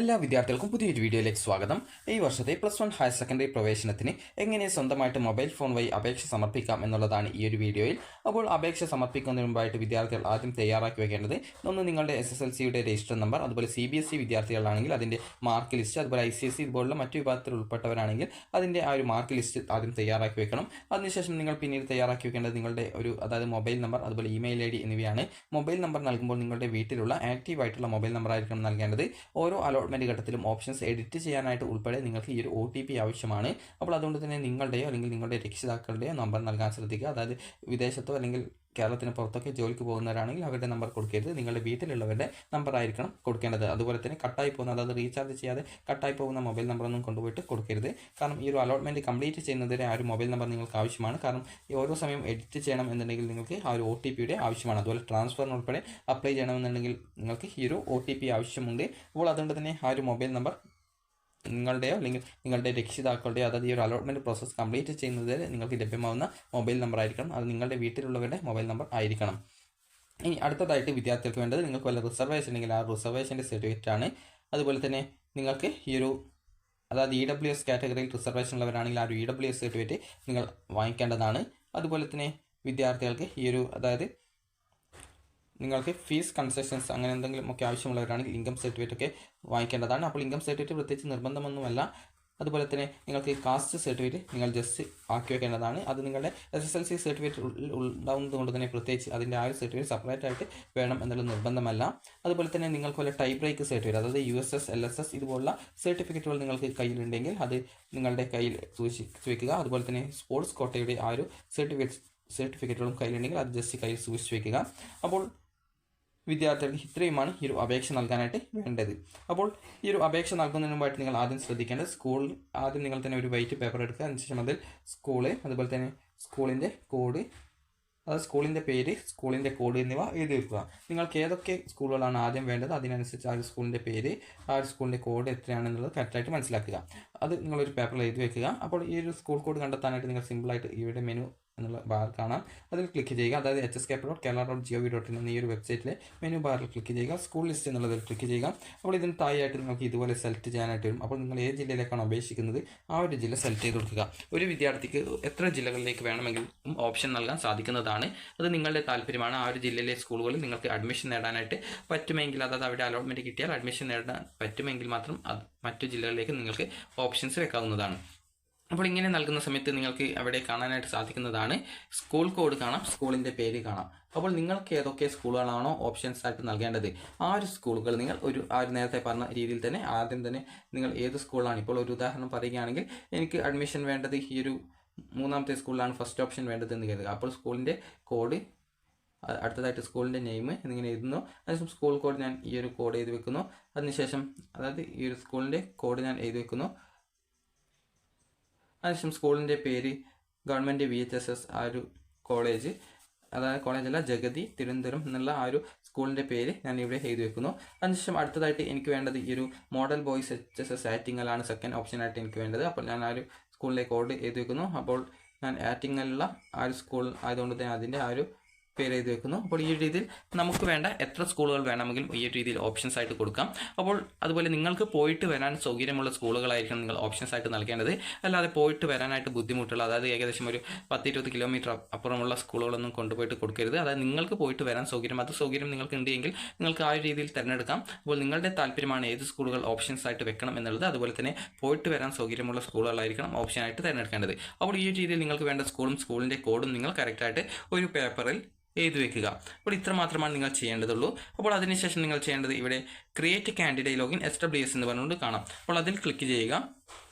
എല്ലാ വിദ്യാർത്ഥികൾക്കും പുതിയൊരു വീഡിയോയിലേക്ക് സ്വാഗതം. ഈ വർഷത്തെ +1 ഹയർ സെക്കൻഡറി പ്രവേശനത്തിന് എങ്ങനെ സ്വന്തമായിട്ട് മൊബൈൽ ഫോൺ വഴി അപേക്ഷ സമർപ്പിക്കാം എന്നുള്ളതാണ് ഈ ഒരു വീഡിയോയിൽ. അപ്പോൾ അപേക്ഷ സമർപ്പിക്കുന്നതിന് മുമ്പായിട്ട് വിദ്യാർത്ഥികൾ ആദ്യം തയ്യാറാക്കി വെക്കേണ്ടത് ഒന്ന് നിങ്ങളുടെ SSLCയുടെ രജിസ്റ്റർ നമ്പർ, അതുപോലെ CBSE വിദ്യാർത്ഥികളാണെങ്കിൽ അതിൻ്റെ മാർക്ക് ലിസ്റ്റ്, അതുപോലെ ICSE ഇതുപോലുള്ള മറ്റു വിഭാഗത്തിൽ ഉൾപ്പെട്ടവരാണെങ്കിൽ അതിൻ്റെ ആ ഒരു മാർക്ക് ലിസ്റ്റ് ആദ്യം തയ്യാറാക്കി വെക്കണം. അതിനുശേഷം നിങ്ങൾ പിന്നീട് തയ്യാറാക്കി വെക്കേണ്ടത് നിങ്ങളുടെ അതായത് മൊബൈൽ നമ്പർ, അതുപോലെ ഇമെയിൽ ID എന്നിവയാണ്. മൊബൈൽ നമ്പർ നൽകുമ്പോൾ നിങ്ങളുടെ വീട്ടിലുള്ള ആക്റ്റീവ് ആയിട്ടുള്ള മൊബൈൽ നമ്പർ ആയിരിക്കണം നൽകേണ്ടത്. ഓരോ അലോട്ട്മെൻറ്റ് ഘട്ടത്തിലും ഓപ്ഷൻസ് എഡിറ്റ് ചെയ്യാനായിട്ട് ഉൾപ്പെടെ നിങ്ങൾക്ക് ഈ ഒരു OTP ആവശ്യമാണ്. അപ്പോൾ അതുകൊണ്ട് തന്നെ നിങ്ങളുടെയോ അല്ലെങ്കിൽ നിങ്ങളുടെ രക്ഷിതാക്കളുടെയോ നമ്പർ നൽകാൻ ശ്രദ്ധിക്കുക. അതായത് വിദേശത്തോ അല്ലെങ്കിൽ കേരളത്തിന് പുറത്തൊക്കെ ജോലിക്ക് പോകുന്നവരാണെങ്കിൽ അവരുടെ നമ്പർ കൊടുക്കരുത്, നിങ്ങളുടെ വീട്ടിലുള്ളവരുടെ നമ്പർ ആയിരിക്കണം കൊടുക്കേണ്ടത്. അതുപോലെ തന്നെ കട്ടായി പോകുന്ന, അതായത് റീചാർജ് ചെയ്യാതെ കട്ടായി പോകുന്ന മൊബൈൽ നമ്പറൊന്നും കൊണ്ടുപോയിട്ട് കൊടുക്കരുത്. കാരണം ഈ ഒരു അലോട്ട്മെൻറ്റ് കംപ്ലീറ്റ് ചെയ്യുന്നതിന് ആ ഒരു മൊബൈൽ നമ്പർ നിങ്ങൾക്ക് ആവശ്യമാണ്. കാരണം ഈ ഓരോ സമയം എഡിറ്റ് ചെയ്യണം എന്നുണ്ടെങ്കിൽ നിങ്ങൾക്ക് ആ ഒരു OTPയുടെ ആവശ്യമാണ്. അതുപോലെ ട്രാൻസ്ഫറിന് ഉൾപ്പെടെ അപ്ലൈ ചെയ്യണമെന്നുണ്ടെങ്കിൽ നിങ്ങൾക്ക് ഈ ഒരു OTP ആവശ്യമുണ്ട്. അപ്പോൾ അതുകൊണ്ട് തന്നെ ആ ഒരു മൊബൈൽ നമ്പർ നിങ്ങളുടെയോ അല്ലെങ്കിൽ നിങ്ങളുടെ രക്ഷിതാക്കളുടെയോ, അതായത് ഈ ഒരു അലോട്ട്മെൻറ്റ് പ്രോസസ്സ് കംപ്ലീറ്റ് ചെയ്യുന്നതിന് നിങ്ങൾക്ക് ലഭ്യമാവുന്ന മൊബൈൽ നമ്പർ ആയിരിക്കണം. അത് നിങ്ങളുടെ വീട്ടിലുള്ളവരുടെ മൊബൈൽ നമ്പർ ആയിരിക്കണം. ഇനി അടുത്തതായിട്ട് വിദ്യാർത്ഥികൾക്ക് വേണ്ടത് നിങ്ങൾക്ക് വല്ല റിസർവേഷൻ ഉണ്ടെങ്കിൽ ആ റിസർവേഷൻ്റെ സർട്ടിഫിക്കറ്റ് ആണ്. അതുപോലെ തന്നെ നിങ്ങൾക്ക് ഈ ഒരു അതായത് EWS കാറ്റഗറിയിൽ റിസർവേഷൻ ഉള്ളവരാണെങ്കിൽ ആ ഒരു EWS സർട്ടിഫിക്കറ്റ് നിങ്ങൾ വാങ്ങിക്കേണ്ടതാണ്. അതുപോലെ തന്നെ വിദ്യാർത്ഥികൾക്ക് ഈ ഒരു അതായത് നിങ്ങൾക്ക് ഫീസ് കൺസെഷൻസ് അങ്ങനെ എന്തെങ്കിലും ഒക്കെ ആവശ്യമുള്ളവരാണെങ്കിൽ ഇൻകം സർട്ടിഫിക്കറ്റ് ഒക്കെ വാങ്ങിക്കേണ്ടതാണ്. അപ്പോൾ ഇൻകം സർട്ടിഫിക്കറ്റ് പ്രത്യേകിച്ച് നിർബന്ധമൊന്നുമല്ല. അതുപോലെ തന്നെ നിങ്ങൾക്ക് കാസ്റ്റ് സർട്ടിഫിക്കറ്റ് നിങ്ങൾ ജസ്റ്റ് ആക്കി വെക്കേണ്ടതാണ്. അത് നിങ്ങളുടെ SSLC സർട്ടിഫിക്കറ്റ് ഉണ്ടാവുന്നത് കൊണ്ട് തന്നെ പ്രത്യേകിച്ച് അതിൻ്റെ ആ ഒരു സർട്ടിഫിക്കറ്റ് സെപ്പറേറ്റ് ആയിട്ട് വേണം എന്നുള്ള നിർബന്ധമല്ല. അതുപോലെ തന്നെ നിങ്ങൾക്ക് വല്ല ടൈ ബ്രേക്ക് സർട്ടിഫിക്കറ്റ്, അതായത് USS LSS ഇതുപോലുള്ള സർട്ടിഫിക്കറ്റുകൾ നിങ്ങൾക്ക് കയ്യിലുണ്ടെങ്കിൽ അത് നിങ്ങളുടെ കയ്യിൽ സൂക്ഷിച്ച് വെക്കുക. അതുപോലെ തന്നെ സ്പോർട്സ് കോട്ടയുടെ ആ ഒരു സർട്ടിഫിക്കറ്റുകളും കയ്യിലുണ്ടെങ്കിൽ അത് ജസ്റ്റ് കയ്യിൽ സൂക്ഷിച്ച് വെക്കുക. അപ്പോൾ വിദ്യാർത്ഥികൾക്ക് ഇത്രയുമാണ് ഈ ഒരു അപേക്ഷ നൽകാനായിട്ട് വേണ്ടത്. അപ്പോൾ ഈ ഒരു അപേക്ഷ നൽകുന്നതിന് മുമ്പായിട്ട് നിങ്ങൾ ആദ്യം ശ്രദ്ധിക്കേണ്ടത് സ്കൂളിൽ ആദ്യം നിങ്ങൾ തന്നെ ഒരു വൈറ്റ് പേപ്പർ എടുക്കുക. അതിനുശേഷം അതിൽ സ്കൂള്, അതുപോലെ തന്നെ സ്കൂളിൻ്റെ കോഡ്, അതായത് സ്കൂളിൻ്റെ പേര്, സ്കൂളിൻ്റെ കോഡ് എന്നിവ എഴുതി വെക്കുക. നിങ്ങൾക്ക് ഏതൊക്കെ സ്കൂളുകളാണ് ആദ്യം വേണ്ടത് അതിനനുസരിച്ച് ആ ഒരു സ്കൂളിൻ്റെ പേര്, ആ ഒരു സ്കൂളിൻ്റെ കോഡ് എത്രയാണെന്നുള്ളത് കറക്റ്റായിട്ട് മനസ്സിലാക്കുക. അത് നിങ്ങളൊരു പേപ്പറിൽ എഴുതി വെക്കുക. അപ്പോൾ ഈ ഒരു സ്കൂൾ കോഡ് കണ്ടെത്താനായിട്ട് നിങ്ങൾ സിമ്പിളായിട്ട് ഇവിടെ മെനു എന്നുള്ള ബാർ കാണാം, അതിൽ ക്ലിക്ക് ചെയ്യുക. അതായത് hsk.kerala.gov.in എന്ന ഈ ഒരു വെബ്സൈറ്റിലെ മെനു ബാറിൽ ക്ലിക്ക് ചെയ്യുക. സ്കൂൾ ലിസ്റ്റ് എന്നുള്ളതിൽ ക്ലിക്ക് ചെയ്യുക. അപ്പോൾ ഇതിന് താഴെയായിട്ട് നിങ്ങൾക്ക് ഇതുപോലെ സെലക്ട് ചെയ്യാനായിട്ട് വരും. അപ്പോൾ നിങ്ങൾ ഏത് ജില്ലയിലേക്കാണ് അപേക്ഷിക്കുന്നത് ആ ഒരു ജില്ല സെലക്ട് ചെയ്ത് കൊടുക്കുക. ഒരു വിദ്യാർത്ഥിക്ക് എത്ര ജില്ലകളിലേക്ക് വേണമെങ്കിലും ഓപ്ഷൻ നൽകാൻ സാധിക്കുന്നതാണ്. അത് നിങ്ങളുടെ താല്പര്യമാണ്. ആ ഒരു ജില്ലയിലെ സ്കൂളുകളിൽ നിങ്ങൾക്ക് അഡ്മിഷൻ നേടാനായിട്ട് പറ്റുമെങ്കിൽ, അതായത് അവിടെ അലോട്ട്മെൻറ്റ് കിട്ടിയാൽ അഡ്മിഷൻ നേടാൻ പറ്റുമെങ്കിൽ മാത്രം മറ്റു ജില്ലകളിലേക്ക് നിങ്ങൾക്ക് ഓപ്ഷൻസ് വെക്കാവുന്നതാണ്. അപ്പോൾ ഇങ്ങനെ നൽകുന്ന സമയത്ത് നിങ്ങൾക്ക് അവിടെ കാണാനായിട്ട് സാധിക്കുന്നതാണ് സ്കൂൾ കോഡ് കാണാം, സ്കൂളിൻ്റെ പേര് കാണാം. അപ്പോൾ നിങ്ങൾക്ക് ഏതൊക്കെ സ്കൂളുകളാണോ ഓപ്ഷൻസ് ആയിട്ട് നൽകേണ്ടത് ആ ഒരു സ്കൂളുകൾ നിങ്ങൾ ആ ഒരു നേരത്തെ പറഞ്ഞ രീതിയിൽ തന്നെ ആദ്യം തന്നെ നിങ്ങൾ ഏത് സ്കൂളാണ്, ഇപ്പോൾ ഒരു ഉദാഹരണം പറയുകയാണെങ്കിൽ എനിക്ക് അഡ്മിഷൻ വേണ്ടത് ഈ ഒരു 3ാമത്തെ സ്കൂളിലാണ് ഫസ്റ്റ് ഓപ്ഷൻ വേണ്ടത് എന്ന് കരുതുക. അപ്പോൾ സ്കൂളിൻ്റെ കോഡ്, അടുത്തതായിട്ട് സ്കൂളിൻ്റെ നെയിം എന്നിങ്ങനെ എഴുതുന്നു. അതിനുശേഷം സ്കൂൾ കോഡ് ഞാൻ ഈ ഒരു കോഡ് എഴുതി വെക്കുന്നു. അതിനുശേഷം അതായത് ഈ ഒരു സ്കൂളിൻ്റെ കോഡ് ഞാൻ എഴുതി വെക്കുന്നു. അതിനുശേഷം സ്കൂളിൻ്റെ പേര് ഗവൺമെൻറ് VHSS ആ ഒരു കോളേജ്, അതായത് കോളേജല്ല ജഗതി തിരുവനന്തപുരം എന്നുള്ള ആ ഒരു സ്കൂളിൻ്റെ പേര് ഞാൻ ഇവിടെ എഴുതി വെക്കുന്നു. അതിനുശേഷം അടുത്തതായിട്ട് എനിക്ക് വേണ്ടത് ഈ ഒരു മോഡൽ ബോയ്സ് HSS ആറ്റിങ്ങലാണ് സെക്കൻഡ് ഓപ്ഷനായിട്ട് എനിക്ക് വേണ്ടത്. അപ്പോൾ ഞാൻ ആ ഒരു സ്കൂളിലെ കോഡ് എഴുതി വെക്കുന്നു. അപ്പോൾ ഞാൻ ആറ്റിങ്ങലുള്ള ആ ഒരു സ്കൂൾ ആയതുകൊണ്ട് തന്നെ അതിൻ്റെ ആ ഒരു പേര് എഴുതി വെക്കുന്നു. അപ്പോൾ ഈ രീതിയിൽ നമുക്ക് വേണ്ട എത്ര സ്കൂളുകൾ വേണമെങ്കിലും ഈ ഒരു രീതിയിൽ ഓപ്ഷൻസ് ആയിട്ട് കൊടുക്കാം. അപ്പോൾ അതുപോലെ നിങ്ങൾക്ക് പോയിട്ട് വരാൻ സൗകര്യമുള്ള സ്കൂളുകളായിരിക്കും നിങ്ങൾ ഓപ്ഷൻസ് ആയിട്ട് നൽകേണ്ടത്. അല്ലാതെ പോയിട്ട് വരാനായിട്ട് ബുദ്ധിമുട്ടുള്ള, അതായത് ഏകദേശം ഒരു 10-20 കിലോമീറ്റർ അപ്പുറമുള്ള സ്കൂളുകളൊന്നും കൊണ്ടുപോയിട്ട് കൊടുക്കരുത്. അതായത് നിങ്ങൾക്ക് പോയിട്ട് വരാൻ സൗകര്യം നിങ്ങൾക്ക് ഉണ്ടെങ്കിൽ നിങ്ങൾക്ക് ആ ഒരു രീതിയിൽ തിരഞ്ഞെടുക്കാം. അപ്പോൾ നിങ്ങളുടെ താല്പര്യമാണ് ഏത് സ്കൂളുകൾ ഓപ്ഷൻസ് ആയിട്ട് വെക്കണം എന്നുള്ളത്. അതുപോലെ തന്നെ പോയിട്ട് വരാൻ സൗകര്യമുള്ള സ്കൂളുകളായിരിക്കണം ഓപ്ഷനായിട്ട് തിരഞ്ഞെടുക്കേണ്ടത്. അപ്പോൾ ഈ ഒരു രീതിയിൽ നിങ്ങൾക്ക് വേണ്ട സ്കൂളും സ്കൂളിൻ്റെ കോഡും നിങ്ങൾ കറക്റ്റായിട്ട് ഒരു പേപ്പറിൽ എഴുതി വെക്കുക. അപ്പോൾ ഇത്ര മാത്രമാണ് നിങ്ങൾ ചെയ്യേണ്ടതുള്ളൂ. അപ്പോൾ അതിനുശേഷം നിങ്ങൾ ചെയ്യേണ്ടത് ഇവിടെ ക്രിയേറ്റ് കാൻഡിഡേറ്റ് ലോഗിൻ SWS എന്ന് പറഞ്ഞുകൊണ്ട് കാണാം. അപ്പോൾ അതിൽ ക്ലിക്ക് ചെയ്യുക.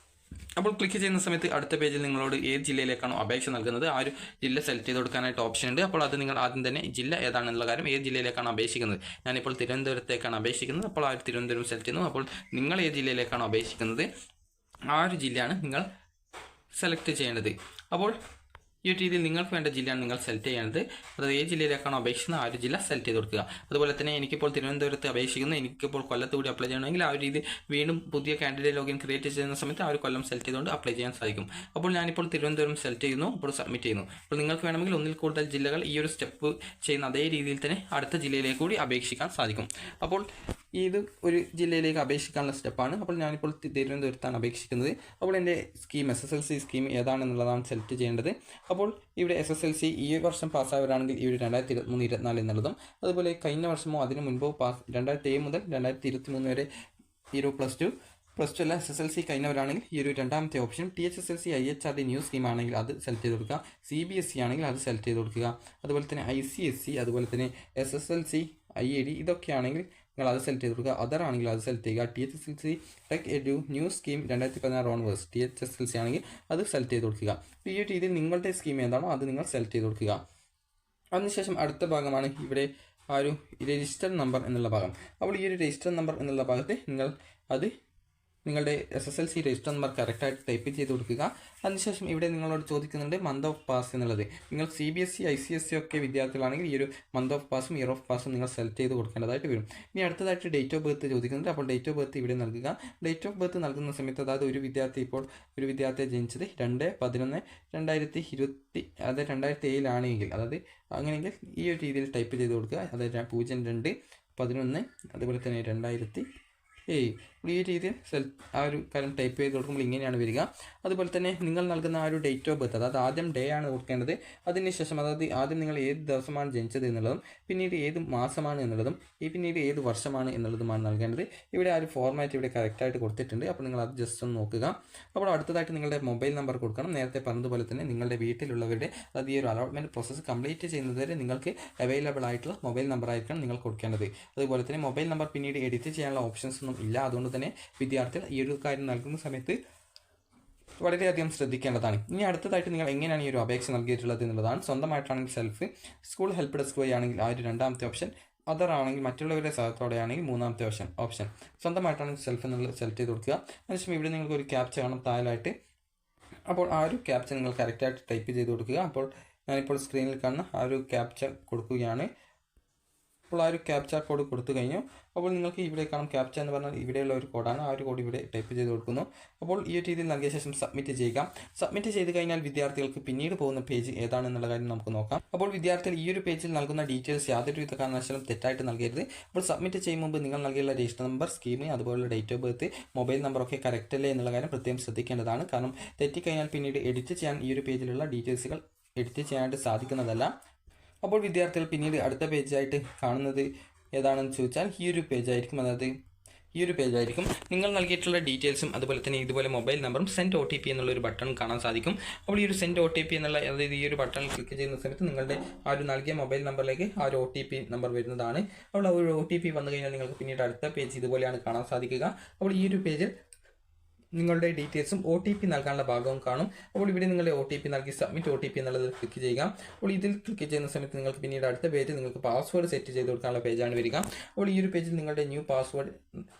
അപ്പോൾ ക്ലിക്ക് ചെയ്യുന്ന സമയത്ത് അടുത്ത പേജിൽ നിങ്ങളോട് ഏത് ജില്ലയിലേക്കാണോ അപേക്ഷ നൽകുന്നത് ആ ഒരു ജില്ല സെലക്ട് ചെയ്ത് കൊടുക്കാനായിട്ട് ഓപ്ഷൻ ഉണ്ട്. അപ്പോൾ അത് നിങ്ങൾ ആദ്യം തന്നെ ജില്ല ഏതാണെന്നുള്ള കാര്യം, ഏത് ജില്ലയിലേക്കാണ് അപേക്ഷിക്കുന്നത്, ഞാനിപ്പോൾ തിരുവനന്തപുരത്തേക്കാണ് അപേക്ഷിക്കുന്നത്. അപ്പോൾ ആ ഒരു തിരുവനന്തപുരം സെലക്ട് ചെയ്യുന്നു. അപ്പോൾ നിങ്ങൾ ഏത് ജില്ലയിലേക്കാണോ അപേക്ഷിക്കുന്നത് ആ ഒരു ജില്ലയാണ് നിങ്ങൾ സെലക്ട് ചെയ്യേണ്ടത്. അപ്പോൾ ഈ ഒരു രീതിയിൽ നിങ്ങൾക്ക് വേണ്ട ജില്ലയാണ് നിങ്ങൾ സെലക്ട് ചെയ്യേണ്ടത്. അതായത് ഏത് ജില്ലയിലേക്കാണോ അപേക്ഷിക്കുന്നത് ആ ഒരു ജില്ല സെലക്ട് ചെയ്ത് കൊടുക്കുക. അതുപോലെ തന്നെ എനിക്കിപ്പോൾ തിരുവനന്തപുരത്ത് അപേക്ഷിക്കുന്നു, എനിക്കിപ്പോൾ കൊല്ലത്ത് കൂടി അപ്ലൈ ചെയ്യണമെങ്കിൽ ആ ഒരു രീതി വീണ്ടും പുതിയ കാൻഡിഡേറ്റ് ലോഗിൻ ക്രിയേറ്റ് ചെയ്യുന്ന സമയത്ത് ആ ഒരു കൊല്ലം സെലക്ട് ചെയ്തുകൊണ്ട് അപ്ലൈ ചെയ്യാൻ സാധിക്കും. അപ്പോൾ ഞാനിപ്പോൾ തിരുവനന്തപുരം സെലക്ട് ചെയ്യുന്നു, അപ്പോൾ സബ്മിറ്റ് ചെയ്യുന്നു. അപ്പോൾ നിങ്ങൾക്ക് വേണമെങ്കിൽ ഒന്നിൽ കൂടുതൽ ജില്ലകൾ ഈ ഒരു സ്റ്റെപ്പ് ചെയ്യുന്ന അതേ രീതിയിൽ തന്നെ അടുത്ത ജില്ലയിലേക്ക് കൂടി അപേക്ഷിക്കാൻ സാധിക്കും. അപ്പോൾ ഇത് ഒരു ജില്ലയിലേക്ക് അപേക്ഷിക്കാനുള്ള സ്റ്റെപ്പാണ്. അപ്പോൾ ഞാനിപ്പോൾ തിരുവനന്തപുരത്താണ് അപേക്ഷിക്കുന്നത്. അപ്പോൾ എൻ്റെ സ്കീം SSLC സ്കീം ഏതാണെന്നുള്ളതാണ് സെലക്ട് ചെയ്യേണ്ടത്. അപ്പോൾ ഇവിടെ SSLC ഈ വർഷം പാസ്സായവരാണെങ്കിൽ ഈ ഒരു 2023-24 എന്നുള്ളതും, അതുപോലെ കഴിഞ്ഞ വർഷമോ അതിന് മുൻപോ 2007 മുതൽ 2023 വരെ ഈ ഒരു പ്ലസ് ടു അല്ല SSLC കഴിഞ്ഞവരാണെങ്കിൽ ഈ ഒരു രണ്ടാമത്തെ option. THSLC IHRD new scheme ആണെങ്കിൽ അത് സെലക്ട് ചെയ്ത് കൊടുക്കുക. CBSE ആണെങ്കിൽ അത് സെലക്ട് ചെയ്ത് കൊടുക്കുക. അതുപോലെ തന്നെ ICSE, അതുപോലെ തന്നെ SSLC IID ഇതൊക്കെയാണെങ്കിൽ നിങ്ങൾ അത് സെലക്ട് ചെയ്ത് കൊടുക്കുക. അതർ ആണെങ്കിൽ അത് സെലക്ട് ചെയ്യുക. THSLC tech edu new scheme 2016 onwards THSLC ആണെങ്കിൽ അത് സെലക്ട് ചെയ്ത് കൊടുക്കുക. ഈ ഒരു രീതിയിൽ നിങ്ങളുടെ സ്കീം ഏതാണോ അത് നിങ്ങൾ സെലക്ട് ചെയ്ത് കൊടുക്കുക. അതിനുശേഷം അടുത്ത ഭാഗമാണ് ഇവിടെ ആ ഒരു രജിസ്റ്റർ നമ്പർ എന്നുള്ള ഭാഗം. അപ്പോൾ ഈ ഒരു രജിസ്റ്റർ നമ്പർ എന്നുള്ള ഭാഗത്ത് നിങ്ങൾ അത് നിങ്ങളുടെ SSLC രജിസ്റ്റർ നമ്പർ കറക്റ്റായിട്ട് ടൈപ്പ് ചെയ്ത് കൊടുക്കുക. അതിനുശേഷം ഇവിടെ നിങ്ങളോട് ചോദിക്കുന്നുണ്ട് മന്ത് ഓഫ് പാസ് എന്നുള്ളത്. നിങ്ങൾ CBSE ICSE ഒക്കെ വിദ്യാർത്ഥികളാണെങ്കിൽ ഈ ഒരു മന്ത് ഓഫ് പാസും ഇയർ ഓഫ് പാസും നിങ്ങൾ സെലക്ട് ചെയ്ത് കൊടുക്കേണ്ടതായിട്ട് വരും. ഇനി അടുത്തതായിട്ട് ഡേറ്റ് ഓഫ് ബർത്ത് ചോദിക്കുന്നുണ്ട്. അപ്പോൾ ഡേറ്റ് ഓഫ് ബർത്ത് ഇവിടെ നൽകുക. ഡേറ്റ് ഓഫ് ബർത്ത് നൽകുന്ന സമയത്ത് അതായത് ഒരു വിദ്യാർത്ഥി ജനിച്ചത് 2/11/2020 അതായത് 2007 ആണെങ്കിൽ, അതായത് അങ്ങനെയെങ്കിൽ ഈ ഒരു രീതിയിൽ ടൈപ്പ് ചെയ്ത് കൊടുക്കുക. അതായത് 02/11 അതുപോലെ തന്നെ 2007 ഈ രീതിയിൽ ആ ഒരു കാര്യം ടൈപ്പ് ചെയ്ത് കൊടുക്കുമ്പോൾ ഇങ്ങനെയാണ് വരിക. അതുപോലെ തന്നെ നിങ്ങൾ നൽകുന്ന ആ ഒരു ഡേറ്റ് ഓഫ് ബർത്ത്, അതായത് ആദ്യം ഡേ ആണ് കൊടുക്കേണ്ടത്. അതിനുശേഷം അതായത് ആദ്യം നിങ്ങൾ ഏത് ദിവസമാണ് ജനിച്ചത് എന്നുള്ളതും, പിന്നീട് ഏത് മാസമാണ് എന്നുള്ളതും, പിന്നീട് ഏത് വർഷമാണ് എന്നുള്ളതുമാണ് നൽകേണ്ടത്. ഇവിടെ ആ ഒരു ഫോർമാറ്റ് ഇവിടെ കറക്റ്റായിട്ട് കൊടുത്തിട്ടുണ്ട്. അപ്പോൾ നിങ്ങൾ അത് ജസ്റ്റ് ഒന്ന് നോക്കുക. അപ്പോൾ അടുത്തതായിട്ട് നിങ്ങളുടെ മൊബൈൽ നമ്പർ കൊടുക്കണം. നേരത്തെ പറഞ്ഞതുപോലെ തന്നെ നിങ്ങളുടെ വീട്ടിലുള്ളവരുടെ, അതായത് ഈ ഒരു അലോട്ട്മെൻറ്റ് പ്രോസസ്സ് കംപ്ലീറ്റ് ചെയ്യുന്നതുവരെ നിങ്ങൾക്ക് അവൈലബിൾ ആയിട്ടുള്ള മൊബൈൽ നമ്പർ ആയിരിക്കണം നിങ്ങൾ കൊടുക്കേണ്ടത്. അതുപോലെ തന്നെ മൊബൈൽ നമ്പർ പിന്നീട് എഡിറ്റ് ചെയ്യാനുള്ള ഓപ്ഷൻസ് ഒന്നും ഇല്ല. അതുകൊണ്ട് തന്നെ വിദ്യാർത്ഥികൾ ഈ ഒരു കാര്യം നൽകുന്ന സമയത്ത് വളരെയധികം ശ്രദ്ധിക്കേണ്ടതാണ്. ഇനി അടുത്തതായിട്ട് നിങ്ങൾ എങ്ങനെയാണ് ഈ ഒരു അപേക്ഷ നൽകിയിട്ടുള്ളത് എന്നുള്ളതാണ്. സ്വന്തമായിട്ടാണെങ്കിൽ സെൽഫ്, സ്കൂൾ ഹെൽപ്പ് ഡെസ്ക് വഴി ആണെങ്കിൽ ആ ഒരു രണ്ടാമത്തെ ഓപ്ഷൻ, അതർ ആണെങ്കിൽ മറ്റുള്ളവരുടെ സഹായത്തോടെ ആണെങ്കിൽ മൂന്നാമത്തെ ഓപ്ഷൻ. സ്വന്തമായിട്ടാണെങ്കിൽ സെൽഫ് എന്നുള്ളത് സെലക്ട് ചെയ്ത് കൊടുക്കുക. അതിനുശേഷം ഇവിടെ നിങ്ങൾക്ക് ഒരു ക്യാപ്ച കാണും താഴായിട്ട്. അപ്പോൾ ആ ഒരു ക്യാപ്ച നിങ്ങൾ കറക്റ്റായിട്ട് ടൈപ്പ് ചെയ്ത് കൊടുക്കുക. അപ്പോൾ ഞാനിപ്പോൾ സ്ക്രീനിൽ കാണുന്ന ആ ഒരു ക്യാപ്ച കൊടുക്കുകയാണ്. അപ്പോൾ ആ ഒരു ക്യാപ്ച കോഡ് കൊടുത്തു കഴിഞ്ഞു. അപ്പോൾ നിങ്ങൾക്ക് ഇവിടെ കാണാം ക്യാപ്ച എന്ന് പറഞ്ഞാൽ ഇവിടെയുള്ള ഒരു കോഡാണ്. ആ ഒരു കോഡ് ഇവിടെ ടൈപ്പ് ചെയ്ത് കൊടുക്കുന്നു. അപ്പോൾ ഈ ഒരു രീതിയിൽ നൽകിയ ശേഷം സബ്മിറ്റ് ചെയ്യുക. സബ്മിറ്റ് ചെയ്ത് കഴിഞ്ഞാൽ വിദ്യാർത്ഥികൾക്ക് പിന്നീട് പോകുന്ന പേജ് ഏതാണെന്നുള്ള കാര്യം നമുക്ക് നോക്കാം. അപ്പോൾ വിദ്യാർത്ഥികൾ ഈ ഒരു പേജിൽ നൽകുന്ന ഡീറ്റെയിൽസ് യാതൊരുവിധ കാരണവശാലും തെറ്റായിട്ട് നൽകരുത്. അപ്പോൾ സബ്മിറ്റ് ചെയ്യുമ്പോൾ മുമ്പ് നിങ്ങൾ നൽകിയുള്ള രജിസ്റ്റർ നമ്പർ, സ്കീം, അതുപോലെ ഡേറ്റ് ഓഫ് ബർത്ത്, മൊബൈൽ നമ്പറൊക്കെ കറക്റ്റ് അല്ലേ എന്നുള്ള കാര്യം പ്രത്യേകം ശ്രദ്ധിക്കേണ്ടതാണ്. കാരണം തെറ്റിക്കഴിഞ്ഞാൽ പിന്നീട് എഡിറ്റ് ചെയ്യാൻ ഈ ഒരു പേജിലുള്ള ഡീറ്റെയിൽസുകൾ എഡിറ്റ് ചെയ്യാനായിട്ട് സാധിക്കുന്നതല്ല. അപ്പോൾ വിദ്യാർത്ഥികൾ പിന്നീട് അടുത്ത പേജായിട്ട് കാണുന്നത് ഏതാണെന്ന് ചോദിച്ചാൽ ഈ ഒരു പേജായിരിക്കും. അതായത് ഈ ഒരു പേജായിരിക്കും. നിങ്ങൾ നൽകിയിട്ടുള്ള ഡീറ്റെയിൽസും അതുപോലെ തന്നെ ഇതുപോലെ മൊബൈൽ നമ്പറും സെൻഡ് OTP എന്നുള്ളൊരു ബട്ടൺ കാണാൻ സാധിക്കും. അപ്പോൾ ഈ ഒരു സെൻഡ് OTP എന്നുള്ള, അതായത് ഈ ഒരു ബട്ടൺ ക്ലിക്ക് ചെയ്യുന്ന സമയത്ത് നിങ്ങളുടെ ആ ഒരു നൽകിയ മൊബൈൽ നമ്പറിലേക്ക് ആ ഒരു OTP നമ്പർ വരുന്നതാണ്. അപ്പോൾ ആ ഒരു OTP വന്നു കഴിഞ്ഞാൽ നിങ്ങൾക്ക് പിന്നീട് അടുത്ത പേജ് ഇതുപോലെയാണ് കാണാൻ സാധിക്കുക. അപ്പോൾ ഈ ഒരു പേജിൽ നിങ്ങളുടെ ഡീറ്റെയിൽസും OTP നൽകാനുള്ള ഭാഗവും കാണും. അപ്പോൾ ഇവിടെ നിങ്ങളുടെ OTP നൽകി സബ്മിറ്റ് OTP എന്നുള്ളത് ക്ലിക്ക് ചെയ്യുക. അപ്പോൾ ഇതിൽ ക്ലിക്ക് ചെയ്യുന്ന സമയത്ത് നിങ്ങൾക്ക് പിന്നീട് അടുത്ത പേജ് നിങ്ങൾക്ക് പാസ്വേഡ് സെറ്റ് ചെയ്ത് കൊടുക്കാനുള്ള പേജാണ് വരിക. അപ്പോൾ ഈ ഒരു പേജിൽ നിങ്ങളുടെ ന്യൂ പാസ്വേഡ്